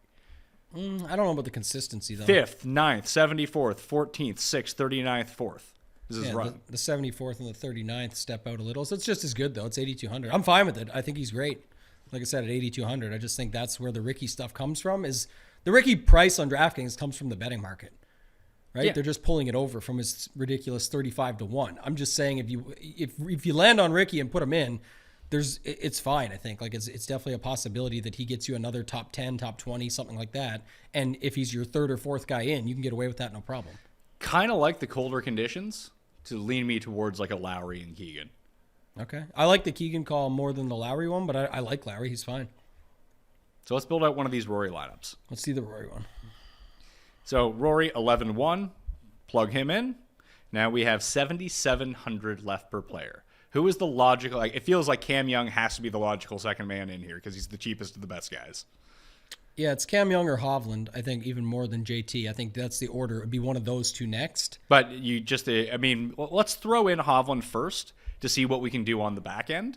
I don't know about the consistency though. 5th, 9th, 74th, 14th, 6th, 39th, 4th. The 74th and the 39th step out a little. So it's just as good, though. It's 8,200. I'm fine with it. I think he's great. Like I said, at 8,200, I just think that's where the Ricky stuff comes from. Is the Ricky price on DraftKings comes from the betting market, right? Yeah. They're just pulling it over from his ridiculous 35 to 1. I'm just saying if you land on Ricky and put him in, it's fine, I think. Like it's definitely a possibility that he gets you another top 10, top 20, something like that. And if he's your third or fourth guy in, you can get away with that no problem. Kind of like the colder conditions to lean me towards like a Lowry and Keegan. Okay. I like the Keegan call more than the Lowry one, but I like Lowry. He's fine. So let's build out one of these Rory lineups. Let's see the Rory one. So Rory, 11-1. Plug him in. Now we have 7,700 left per player. Who is the logical... Like, it feels like Cam Young has to be the logical second man in here because he's the cheapest of the best guys. Yeah, it's Cam Young or Hovland, I think, even more than JT. I think that's the order. It would be one of those two next. But you just, I mean, let's throw in Hovland first to see what we can do on the back end.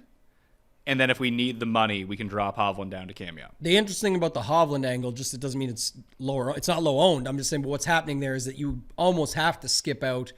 And then if we need the money, we can drop Hovland down to Cam Young. The interesting thing about the Hovland angle, just it doesn't mean it's lower. It's not low owned. I'm just saying, but what's happening there is that you almost have to skip out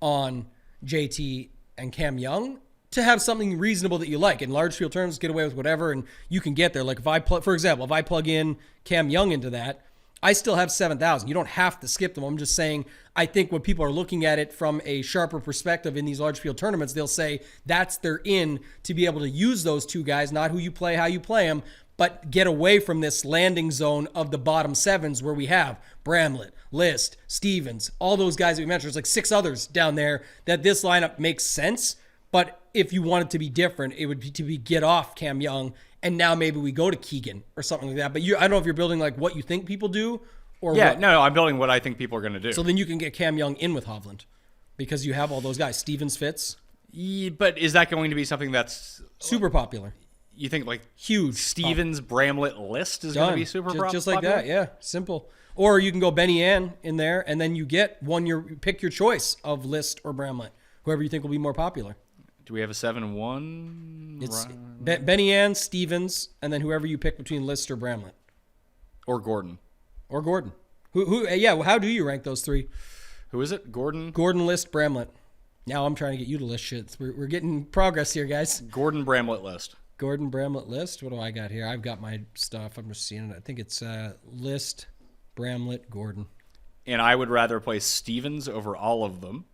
on JT and Cam Young to have something reasonable that you like. In large field terms, get away with whatever, and you can get there. Like for example, if I plug in Cam Young into that, I still have 7,000. You don't have to skip them. I'm just saying, I think when people are looking at it from a sharper perspective in these large field tournaments, they'll say that's their in to be able to use those two guys, not who you play, how you play them, but get away from this landing zone of the bottom sevens where we have Bramlett, List, Stevens, all those guys that we mentioned. There's like 6 others down there that this lineup makes sense. But if you want it to be different, it would be to get off Cam Young, and now maybe we go to Keegan or something like that. But I don't know if you're building like what you think people do, or yeah, what. No, I'm building what I think people are going to do. So then you can get Cam Young in with Hovland because you have all those guys. Stevens fits. Yeah, but is that going to be something that's super popular? You think like huge Stevens, Bramlett, List is going to be super popular? Just like that, yeah, simple. Or you can go Benny Ann in there, and then you get pick your choice of List or Bramlett, whoever you think will be more popular. Do we have a 7-1? It's Benny Ann, Stevens, and then whoever you pick between List or Bramlett. Or Gordon. Yeah, well, how do you rank those three? Who is it? Gordon, List, Bramlett. Now I'm trying to get you to list shit. We're getting progress here, guys. Gordon, Bramlett, List. Gordon, Bramlett, List. What do I got here? I've got my stuff. I'm just seeing it. I think it's List, Bramlett, Gordon. And I would rather play Stevens over all of them.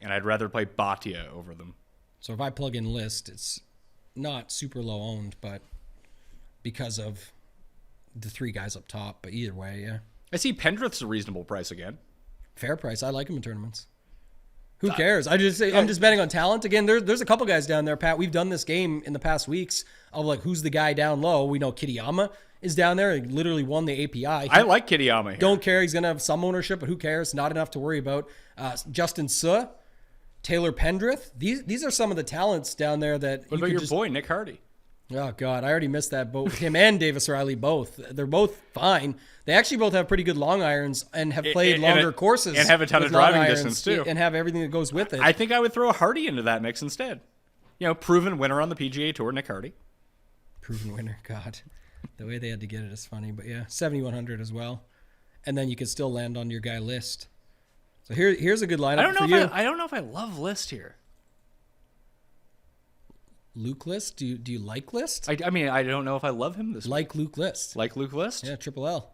and I'd rather play Bhatia over them. So if I plug in List, it's not super low owned, but because of the 3 guys up top. But either way, yeah. I see Pendrith's a reasonable price again. Fair price. I like him in tournaments. Who cares? I'm just betting on talent. Again, there's a couple guys down there, Pat. We've done this game in the past weeks of like who's the guy down low. We know Kitayama is down there. He literally won the API. I like Kitayama here. Don't care. He's going to have some ownership, but who cares? Not enough to worry about. Justin Suh, Taylor Pendrith. These are some of the talents down there that What about your boy, Nick Hardy? Oh, God. I already missed that boat. Him and Davis Riley both. They're both fine. They actually both have pretty good long irons and have played longer courses. And have a ton of driving distance, too. And have everything that goes with it. I think I would throw Hardy into that mix instead. Proven winner on the PGA Tour, Nick Hardy. Proven winner. God. The way they had to get it is funny. But, yeah, 7,100 as well. And then you could still land on your guy List. So here's a good lineup for you. I don't know if I love List here. Luke List? Do you like List? I mean, I don't know if I love him this like Luke List. Like Luke List? Yeah, Triple L.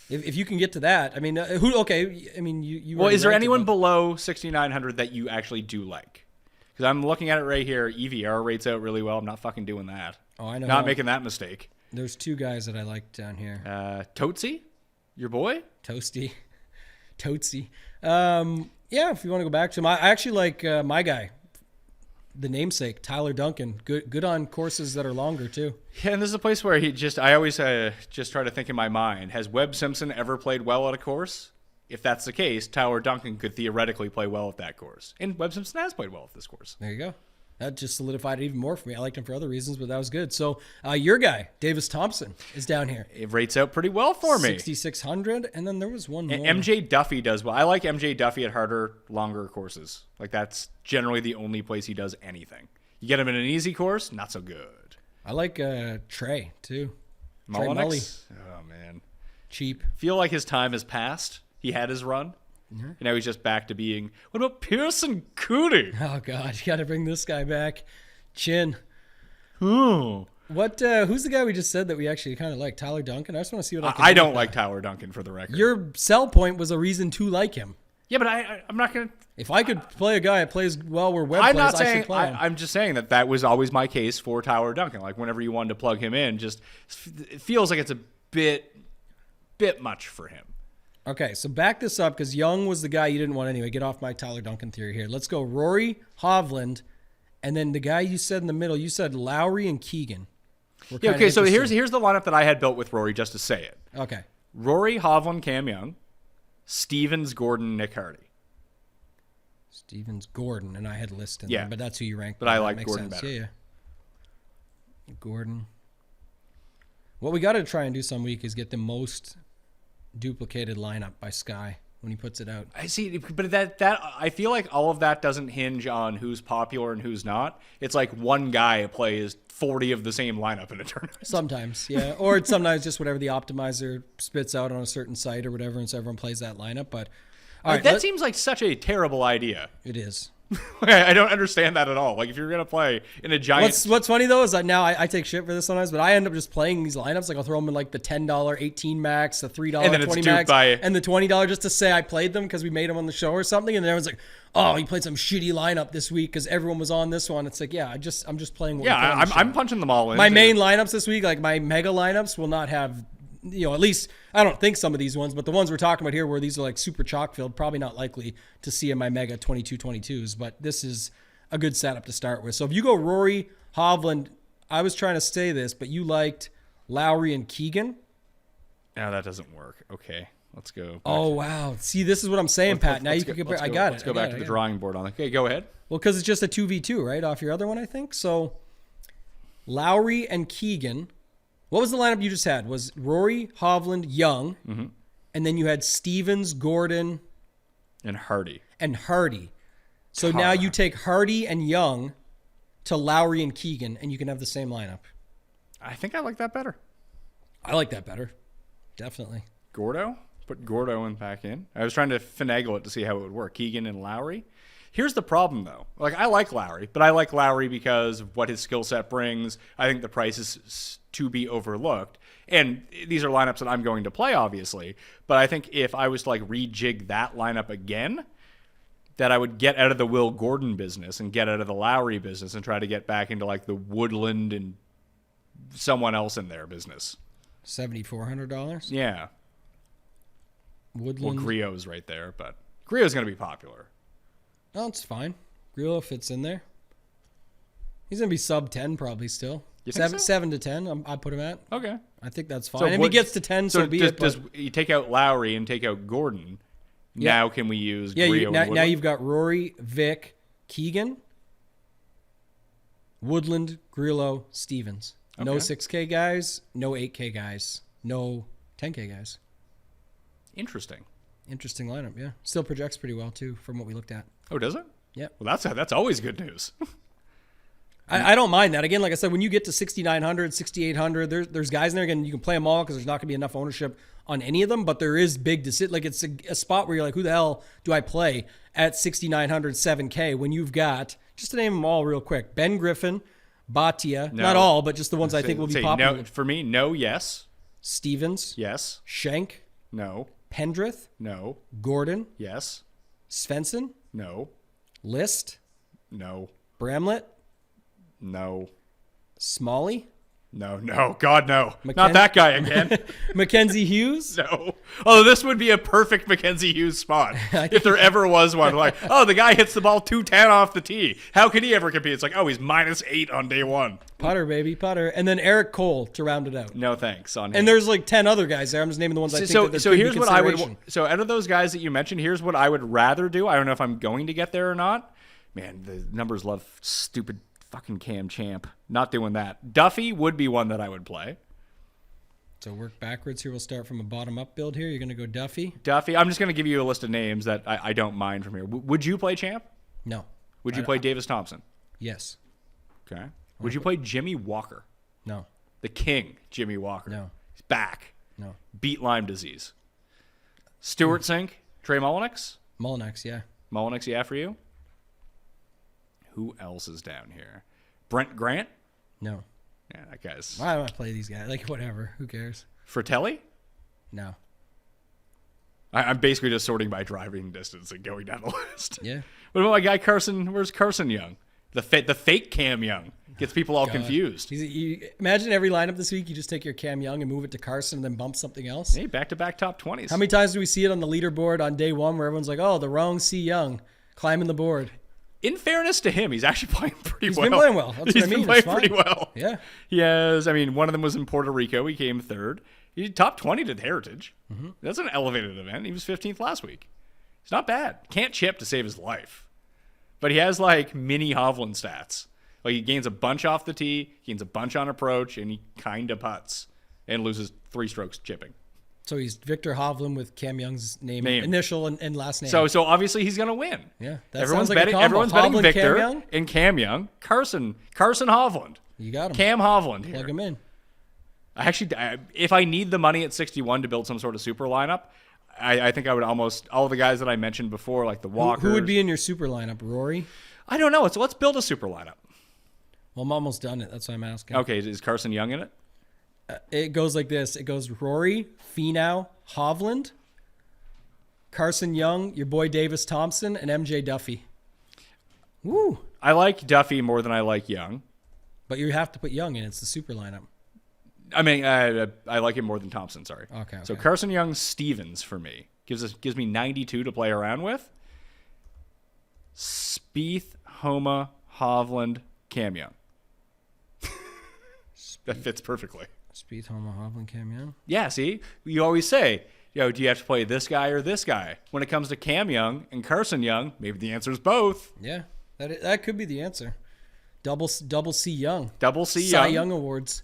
If you can get to that, I mean, who? Okay, I mean, you. Well, is there anyone below 6,900 that you actually do like? Because I'm looking at it right here. EVR rates out really well. I'm not fucking doing that. Oh, I know. Not making that mistake. There's 2 guys that I like down here. Tootsie, your boy. Toasty. Yeah, if you want to go back to him, I actually like my guy. The namesake, Tyler Duncan, good on courses that are longer too. Yeah, and this is a place where I always just try to think in my mind, has Webb Simpson ever played well at a course? If that's the case, Tyler Duncan could theoretically play well at that course. And Webb Simpson has played well at this course. There you go. That just solidified it even more for me. I liked him for other reasons, but that was good. So your guy, Davis Thompson, is down here. It rates out pretty well for me. 6,600, and then there was one more. MJ Duffy does well. I like MJ Duffy at harder, longer courses. Like, that's generally the only place he does anything. You get him in an easy course, not so good. I like Trey, too. Mullenix? Oh, man. Cheap. Feel like his time has passed. He had his run. Mm-hmm. And now he's just back to being, what about Pearson Cooney? Oh, God. You got to bring this guy back. Chin. Oh. Who's the guy we just said that we actually kind of like? Tyler Duncan? I just want to see what I don't like Tyler Duncan, for the record. Your sell point was a reason to like him. Yeah, but I'm not going to. If I could play a guy that plays well where Webb plays, I should play him. I'm just saying that was always my case for Tyler Duncan. Like, whenever you wanted to plug him in, just it feels like it's a bit much for him. Okay, so back this up because Young was the guy you didn't want anyway. Get off my Tyler Duncan theory here. Let's go Rory, Hovland, and then the guy you said in the middle, you said Lowry and Keegan. Yeah, okay, so here's the lineup that I had built with Rory, just to say it. Okay. Rory, Hovland, Cam Young, Stevens, Gordon, Nick Hardy. Stevens, Gordon, and I had List in there, but that's who you ranked. But I like Gordon better. Yeah. Gordon. What we got to try and do some week is get the most duplicated lineup by Sky when he puts it out. I see, but that I feel like all of that doesn't hinge on who's popular and who's not. It's like one guy plays 40 of the same lineup in a tournament. Sometimes, yeah. Or it's sometimes just whatever the optimizer spits out on a certain site or whatever, and so everyone plays that lineup. But all right, that seems like such a terrible idea. It is. I don't understand that at all. Like, if you're gonna play in a giant, what's funny though is that now I take shit for this sometimes, but I end up just playing these lineups. Like, I'll throw them in like the $10 18 max, the $3 20 max, and the $20 just to say I played them because we made them on the show or something. And then everyone's like, "Oh, he played some shitty lineup this week because everyone was on this one." It's like, yeah, I'm just playing. What I'm punching them all in. My main lineups this week, like my mega lineups, will not have. At least I don't think some of these ones, but the ones we're talking about here where these are like super chalk filled, probably not likely to see in my mega 22-22s, but this is a good setup to start with. So if you go Rory, Hovland, I was trying to say this, but you liked Lowry and Keegan. No, that doesn't work. Okay, let's go. Wow. See, this is what I'm saying, Pat. Now you can compare. I got it. Let's go back to the drawing board on it. Okay, go ahead. Well, because it's just a 2v2, right? Off your other one, I think. So Lowry and Keegan. What was the lineup you just had? Was Rory, Hovland, Young, and then you had Stevens, Gordon, and Hardy. So now you take Hardy and Young to Lowry and Keegan, and you can have the same lineup. I think I like that better. I like that better. Definitely. Gordo? Put Gordo back in. I was trying to finagle it to see how it would work. Keegan and Lowry. Here's the problem, though. Like, I like Lowry, but I like Lowry because of what his skill set brings. I think the price is to be overlooked. And these are lineups that I'm going to play, obviously. But I think if I was to, like, rejig that lineup again, that I would get out of the Will Gordon business and get out of the Lowry business and try to get back into like the Woodland and someone else in their business. $7,400. Yeah. Woodland. Well, Griot's right there, but Griot's going to be popular. No, it's fine. Grillo fits in there. He's going to be sub 10 probably still. You think so? 7 to 10, I put him at. Okay. I think that's fine. So And if he gets to 10, so be it. Does you take out Lowry and take out Gordon? Yeah. Now can we use Yeah, Griot and now Woodland? you've got Rory, Vic, Keegan, Woodland, Grillo, Stevens. No Okay. 6K guys, no 8K guys, no 10K guys. Interesting. Interesting lineup, yeah. Still projects pretty well, too, from what we looked at. Oh, does it? Yeah. Well, that's always good news. I don't mind that. Again, like I said, when you get to 6,900, 6,800, there's guys in there. Again, you can play them all because there's not going to be enough ownership on any of them, but there is big to sit. Like, it's a spot where you're like, who the hell do I play at 6,900, 7K when you've got, just to name them all real quick, Ben Griffin, Bhatia, No. not all, but just the ones I think will be popular. No, for me, no, yes. Stevens, Yes. Schenk, No. Pendrith, No. Gordon, Yes. Svensson, No. List, No. Bramlett, No. Smalley, No. God, no. Not McKen- that guy again. Mackenzie Hughes. No. Oh, this would be a perfect Mackenzie Hughes spot. If there ever was one. Like, oh, the guy hits the ball 210 off the tee. How can he ever compete? It's like, oh, he's -8 on day one. Putter, baby, putter. And then Eric Cole to round it out. No thanks on him. And there's like 10 other guys there. I'm just naming the ones I think that So could here's be what I would. consideration. So out of those guys that you mentioned, here's what I would rather do. I don't know if I'm going to get there or not. Man, the numbers love stupid fucking Cam Champ. Not doing that. Duffy would be one that I would play. So work backwards here. We'll start from a bottom-up build here. You're going to go Duffy? Duffy. I'm just going to give you a list of names that I don't mind from here. Would you play Champ? No. Would you play Davis Thompson? Yes. Okay. Would you play Jimmy Walker? No. The king, Jimmy Walker. No. He's back. No. Beat Lyme disease. Stuart Sink, Trey Mullinix. Mullinex, yeah. Mullinix, yeah, for you. Who else is down here? Brent Grant? No. Yeah, that guy's. Why do I play these guys? Like, whatever. Who cares? Fratelli? No. I'm basically just sorting by driving distance and going down the list. Yeah. What about my guy Carson? Where's Carson Young? The fake Cam Young. Gets people all confused. Imagine every lineup this week, you just take your Cam Young and move it to Carson and then bump something else. Hey, back-to-back top 20s. How many times do we see it on the leaderboard on day one where everyone's like, oh, the wrong C Young climbing the board? In fairness to him, he's actually playing pretty well. He's been playing well. That's He's what I mean. been It's playing pretty fine. well. Yeah. He has, one of them was in Puerto Rico. He came third. He top 20 to Heritage. Mm-hmm. That's an elevated event. He was 15th last week. It's not bad. Can't chip to save his life. But he has like mini Hovland stats. Like he gains a bunch off the tee, gains a bunch on approach, and he kind of putts and loses 3 strokes chipping. So he's Victor Hovland with Cam Young's name. Initial and last name. So obviously he's gonna win. Yeah, that everyone's sounds like a betting. combo. Everyone's betting Hovland, Victor Cam Young? and Cam Young. Carson Hovland. You got him. Cam Hovland here. Plug him in. If I need the money at 61 to build some sort of super lineup, I think I would almost all the guys that I mentioned before, like the Walkers. Who would be in your super lineup? Rory? I don't know. So let's build a super lineup. Well, I'm almost done it. That's why I'm asking. Okay, is Carson Young in it? It goes like this. It goes Rory, Finau, Hovland, Carson Young, your boy Davis Thompson, and MJ Duffy. Woo. I like Duffy more than I like Young. But you have to put Young in. It's the super lineup. I like him more than Thompson. Sorry. Okay. So Carson Young, Stevens for me gives me 92 to play around with. Spieth, Homa, Hovland, Cam Young. That fits perfectly. Spieth, Homa, Hovland, Cam Young. Yeah, see? You always say, do you have to play this guy or this guy? When it comes to Cam Young and Carson Young, maybe the answer is both. Yeah, that could be the answer. Double C Young. Double C Cy Young. Young awards.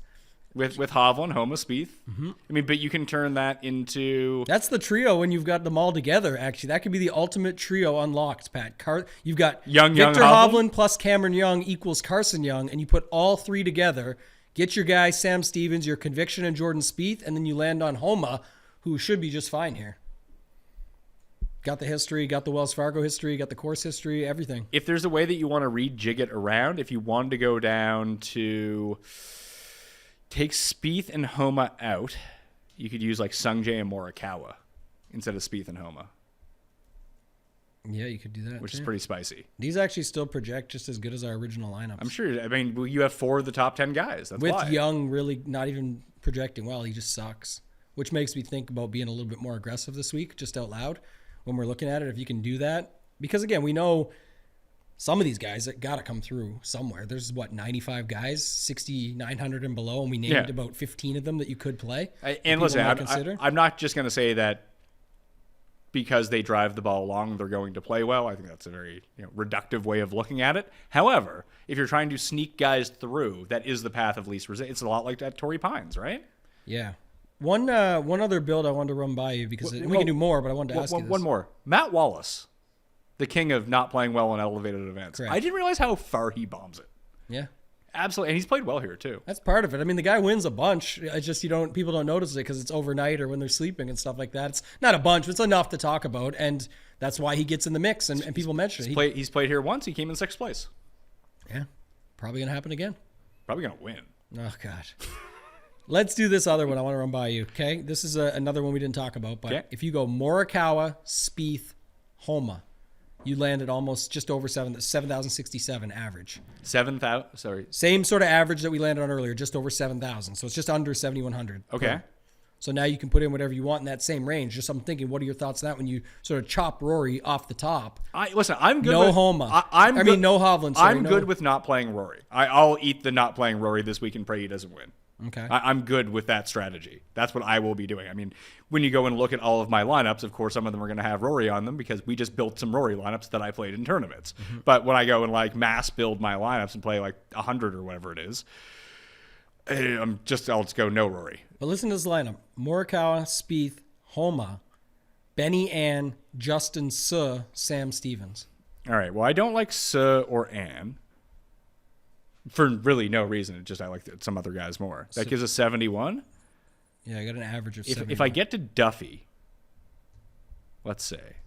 With Hovland, Homa, Spieth. Mm-hmm. But you can turn that into... That's the trio when you've got them all together, actually. That could be the ultimate trio unlocked, Pat. You've got Victor Hovland plus Cameron Young equals Carson Young, and you put all three together, get your guy Sam Stevens, your conviction, and Jordan Spieth, and then you land on Homa, who should be just fine here. Got the history, got the Wells Fargo history, got the course history, everything. If there's a way that you want to rejig it around, if you wanted to go down to... Take Spieth and Homa out. You could use like Sungjae and Morikawa instead of Spieth and Homa. Yeah, you could do that, which too. is pretty spicy. These actually still project just as good as our original lineups. I'm sure. I mean, you have 4 of the top 10 guys. That's With why. Young really not even projecting well, he just sucks, which makes me think about being a little bit more aggressive this week, just out loud, when we're looking at it, if you can do that. Because, again, we know some of these guys that got to come through somewhere. There's, 95 guys, 6,900 and below, and we named about 15 of them that you could play. And listen, I'm not just going to say that because they drive the ball along, they're going to play well. I think that's a very reductive way of looking at it. However, if you're trying to sneak guys through, that is the path of least resistance. It's a lot like that Torrey Pines, right? Yeah. One other build I wanted to run by you because we can do more, but I wanted to ask you this. One more. Matt Wallace, the king of not playing well in elevated events. Correct. I didn't realize how far he bombs it. Yeah. Absolutely. And he's played well here, too. That's part of it. I mean, the guy wins a bunch. It's just people don't notice it because it's overnight or when they're sleeping and stuff like that. It's not a bunch, but it's enough to talk about, and that's why he gets in the mix, and people mention it. He's played here once. He came in 6th place. Yeah. Probably going to happen again. Probably going to win. Oh, God. Let's do this other one I want to run by you, okay? This is another one we didn't talk about, but if you go Morikawa, Spieth, Homa, you landed almost just over 7,067 average. 7,000, sorry. Same sort of average that we landed on earlier, just over 7,000. So it's just under 7,100. Okay. So now you can put in whatever you want in that same range. Just I'm thinking, what are your thoughts on that when you sort of chop Rory off the top? Listen, I'm good no with... Homa. No Hovland. I'm good with not playing Rory. I'll eat the not playing Rory this week and pray he doesn't win. Okay. I'm good with that strategy. That's what I will be doing. I mean, when you go and look at all of my lineups, of course, some of them are going to have Rory on them because we just built some Rory lineups that I played in tournaments. Mm-hmm. But when I go and mass build my lineups and play 100 or whatever it is, I'll just go no Rory. But listen to this lineup: Morikawa, Spieth, Homa, Benny Ann, Justin Suh, Sam Stevens. All right. Well, I don't like Suh or Ann. For really no reason. Just I like some other guys more. That gives us 71. Yeah, I got an average of 71. If I get to Duffy, let's say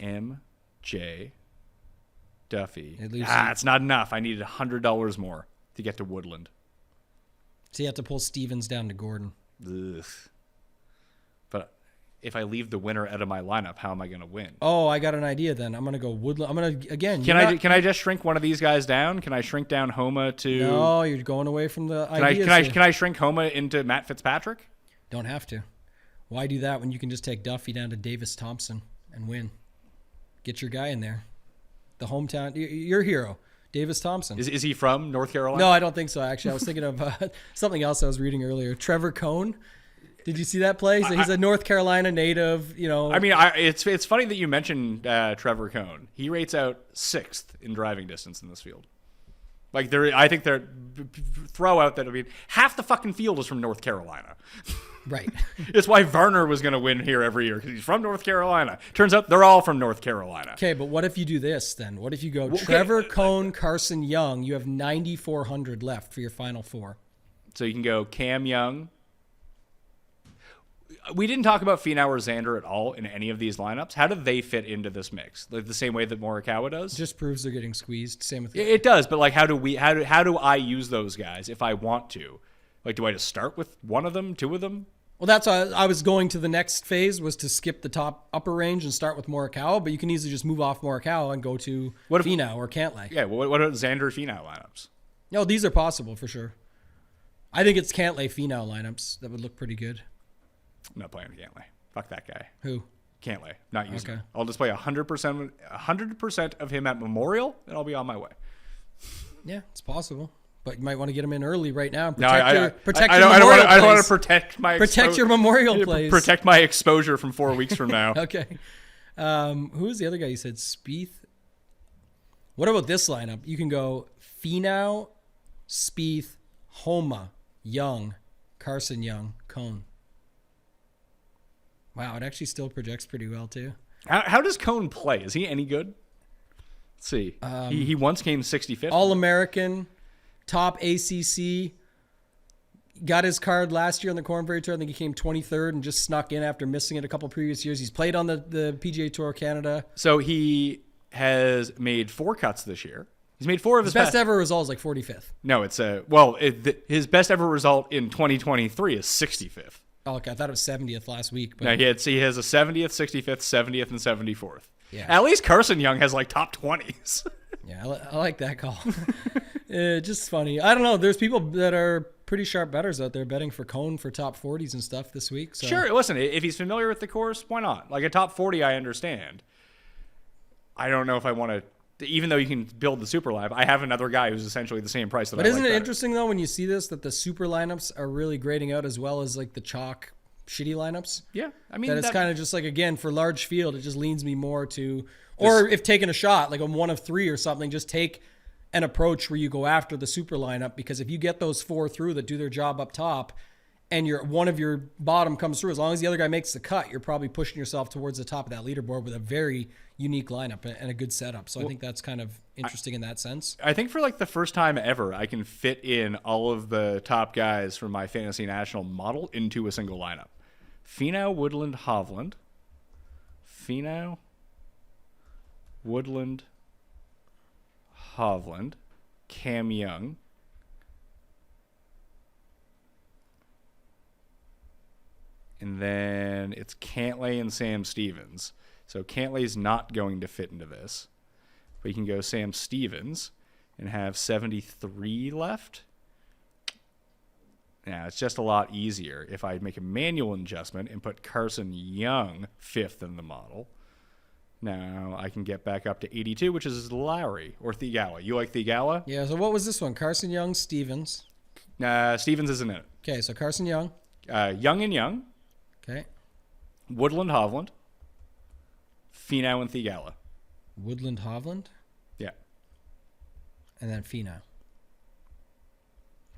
MJ Duffy. It's not enough. I needed $100 more to get to Woodland. So you have to pull Stevens down to Gordon. Ugh. But if I leave the winner out of my lineup, how am I going to win? Oh, I got an idea then. I'm going to go Woodland. I'm going to, again. Can I just shrink one of these guys down? Can I shrink down Homa to... No, you're going away from the ideas. Can I shrink Homa into Matt Fitzpatrick? Don't have to. Why do that when you can just take Duffy down to Davis Thompson and win? Get your guy in there. The hometown, your hero, Davis Thompson. Is he from North Carolina? No, I don't think so, actually. I was thinking of something else I was reading earlier. Trevor Cohn. Did you see that play? So he's a North Carolina native, I mean, it's funny that you mentioned Trevor Cohn. He rates out 6th in driving distance in this field. I think throw out that, half the fucking field is from North Carolina. Right. It's why Varner was going to win here every year because he's from North Carolina. Turns out they're all from North Carolina. Okay, but what if you do this then? What if you go Trevor Cohn, Carson Young? You have 9,400 left for your final 4. So you can go Cam Young. We didn't talk about Finau or Xander at all in any of these lineups. How do they fit into this mix? The same way that Morikawa does? Just proves they're getting squeezed. Same with it does, but how do I use those guys if I want to? Do I just start with one of them, 2 of them? Well, that's why I was going to the next phase was to skip the top upper range and start with Morikawa, but you can easily just move off Morikawa and go to Finau or Cantlay. Yeah, what are Xander Finau lineups? No, these are possible for sure. I think it's Cantlay Finau lineups that would look pretty good. I'm not playing Cantlay. Fuck that guy. Who? Cantlay. Not using him. I'll just play 100% of him at Memorial, and I'll be on my way. Yeah, it's possible. But you might want to get him in early right now. I don't want to protect your Memorial plays. Protect my exposure from 4 weeks from now. Okay. Who's the other guy you said? Spieth? What about this lineup? You can go Finau, Spieth, Homa, Young, Carson Young, Cohn. Wow, it actually still projects pretty well too. How does Cohn play? Is he any good? Let's see. He once came 65th. All-American, top ACC. Got his card last year on the Corn Ferry Tour. I think he came 23rd and just snuck in after missing it a couple previous years. He's played on the PGA Tour Canada. So he has made 4 cuts this year. He's made 4 of his best ever result is 45th. No, it's his best ever result in 2023 is 65th. Oh, okay, I thought it was 70th last week. But No, he has a 70th, 65th, 70th, and 74th. Yeah. At least Carson Young has like top 20s. Yeah, I like that call. Just funny. I don't know. There's people that are pretty sharp bettors out there betting for Cone for top 40s and stuff this week. So. Sure, listen, if he's familiar with the course, why not? Like a top 40, I understand. I don't know if I want to, even though you can build the super lineup, I have another guy who's essentially the same price that But I isn't like it better. interesting, though, when you see this, that the super lineups are really grading out as well as like the chalk shitty lineups? Yeah, I mean, That it's kind of just like, again, for large field, it just leans me more to, or if taking a shot, like a 1 of 3 or something, just take an approach where you go after the super lineup, because if you get those 4 through that do their job up top and one of your bottom comes through, as long as the other guy makes the cut, you're probably pushing yourself towards the top of that leaderboard with a very unique lineup and a good setup. So I think that's kind of interesting in that sense. I think for like the first time ever, I can fit in all of the top guys from my Fantasy National model into a single lineup. Finau, Woodland, Hovland. Finau, Woodland, Hovland, Cam Young, and then it's Cantlay and Sam Stevens. So Cantlay's not going to fit into this, but you can go Sam Stevens and have 73 left. Now, it's just a lot easier if I make a manual adjustment and put Carson Young 5th in the model. Now I can get back up to 82, which is Lowry or Thigala. You like Thigala? Yeah, so what was this one? Carson Young, Stevens. Stevens isn't in it. Okay, so Carson Young. Young and Young, Okay. Woodland, Hovland, Finau, and Thigala. Woodland, Hovland, Yeah. and then Finau.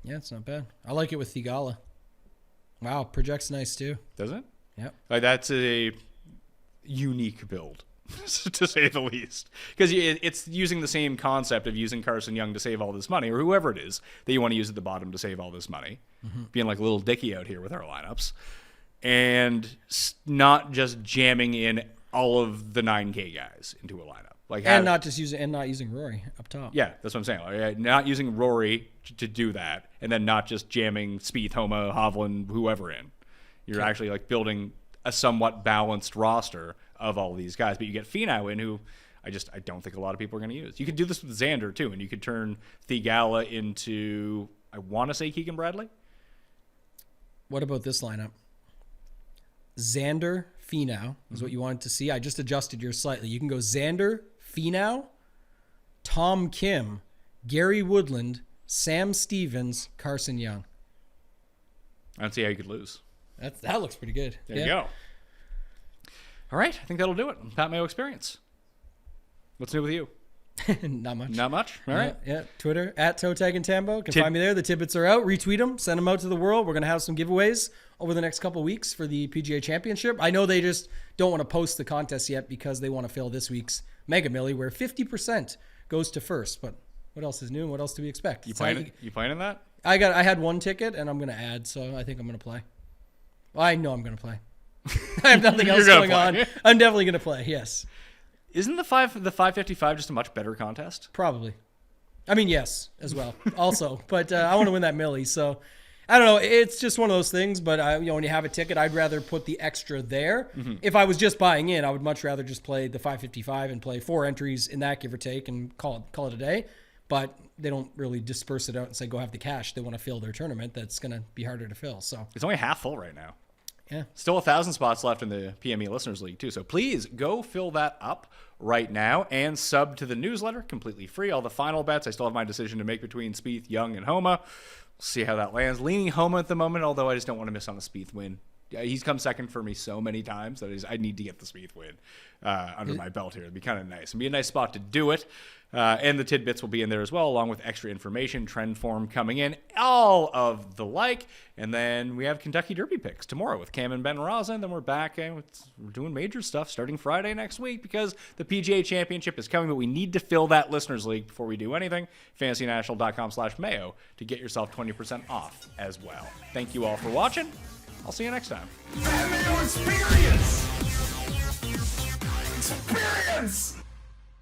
Yeah, it's not bad. I like it with Thigala. Wow, projects nice too. Doesn't it? Yep. Like that's a unique build, to say the least. Because it's using the same concept of using Carson Young to save all this money, or whoever it is that you want to use at the bottom to save all this money. Being like Little Dicky out here with our lineups. And not just jamming in all of the 9K guys into a lineup. Like Not using Rory up top. Yeah, that's what I'm saying. Like, not using Rory to do that, and then not just jamming Spieth, Homa, Hovland, whoever in. You're actually like building a somewhat balanced roster of all of these guys, but you get Finau in, who I don't think a lot of people are going to use. You could do this with Xander too, and you could turn Thigala into, I want to say, Keegan Bradley. What about this lineup? Xander, Finau is what you wanted to see. I just adjusted yours slightly. You can go Xander, Finau, Tom Kim, Gary Woodland, Sam Stevens, Carson Young. I don't see how you could lose. That looks pretty good. There you go. All right, I think that'll do it. Pat Mayo Experience. What's new with you? Not much. Not much? All right. Yeah. Twitter, @ToeTagAndTambo. Can find me there. The tidbits are out. Retweet them. Send them out to the world. We're going to have some giveaways over the next couple of weeks for the PGA Championship. I know they just don't want to post the contest yet because they want to fill this week's Mega Millie, where 50% goes to first. But what else is new and what else do we expect? You playing in that? I had one ticket and I'm going to add, so I think I'm going to play. Well, I know I'm going to play. I have nothing else going on. I'm definitely going to play. Yes. Isn't the 555 just a much better contest? Probably. I mean, yes, as well. Also, but I want to win that Millie, so I don't know. It's just one of those things. But when you have a ticket, I'd rather put the extra there. Mm-hmm. If I was just buying in, I would much rather just play the 555 and play 4 entries in that, give or take, and call it a day. But they don't really disperse it out and say go have the cash. They want to fill their tournament. That's going to be harder to fill. So it's only half full right now. Yeah. Still 1,000 spots left in the PME Listeners League, too. So please go fill that up right now and sub to the newsletter, completely free. All the final bets. I still have my decision to make between Spieth, Young, and Homa. We'll see how that lands. Leaning Homa at the moment, although I just don't want to miss on the Spieth win. He's come second for me so many times that I need to get the Spieth win under my belt here. It'd be kind of nice. It'd be a nice spot to do it. And the tidbits will be in there as well, along with extra information, trend form coming in, all of the like. And then we have Kentucky Derby picks tomorrow with Cam and Ben Rosen. Then we're back and we're doing major stuff starting Friday next week because the PGA Championship is coming, but we need to fill that Listeners League before we do anything. FantasyNational.com/Mayo to get yourself 20% off as well. Thank you all for watching. I'll see you next time. Mayo Experience! Experience!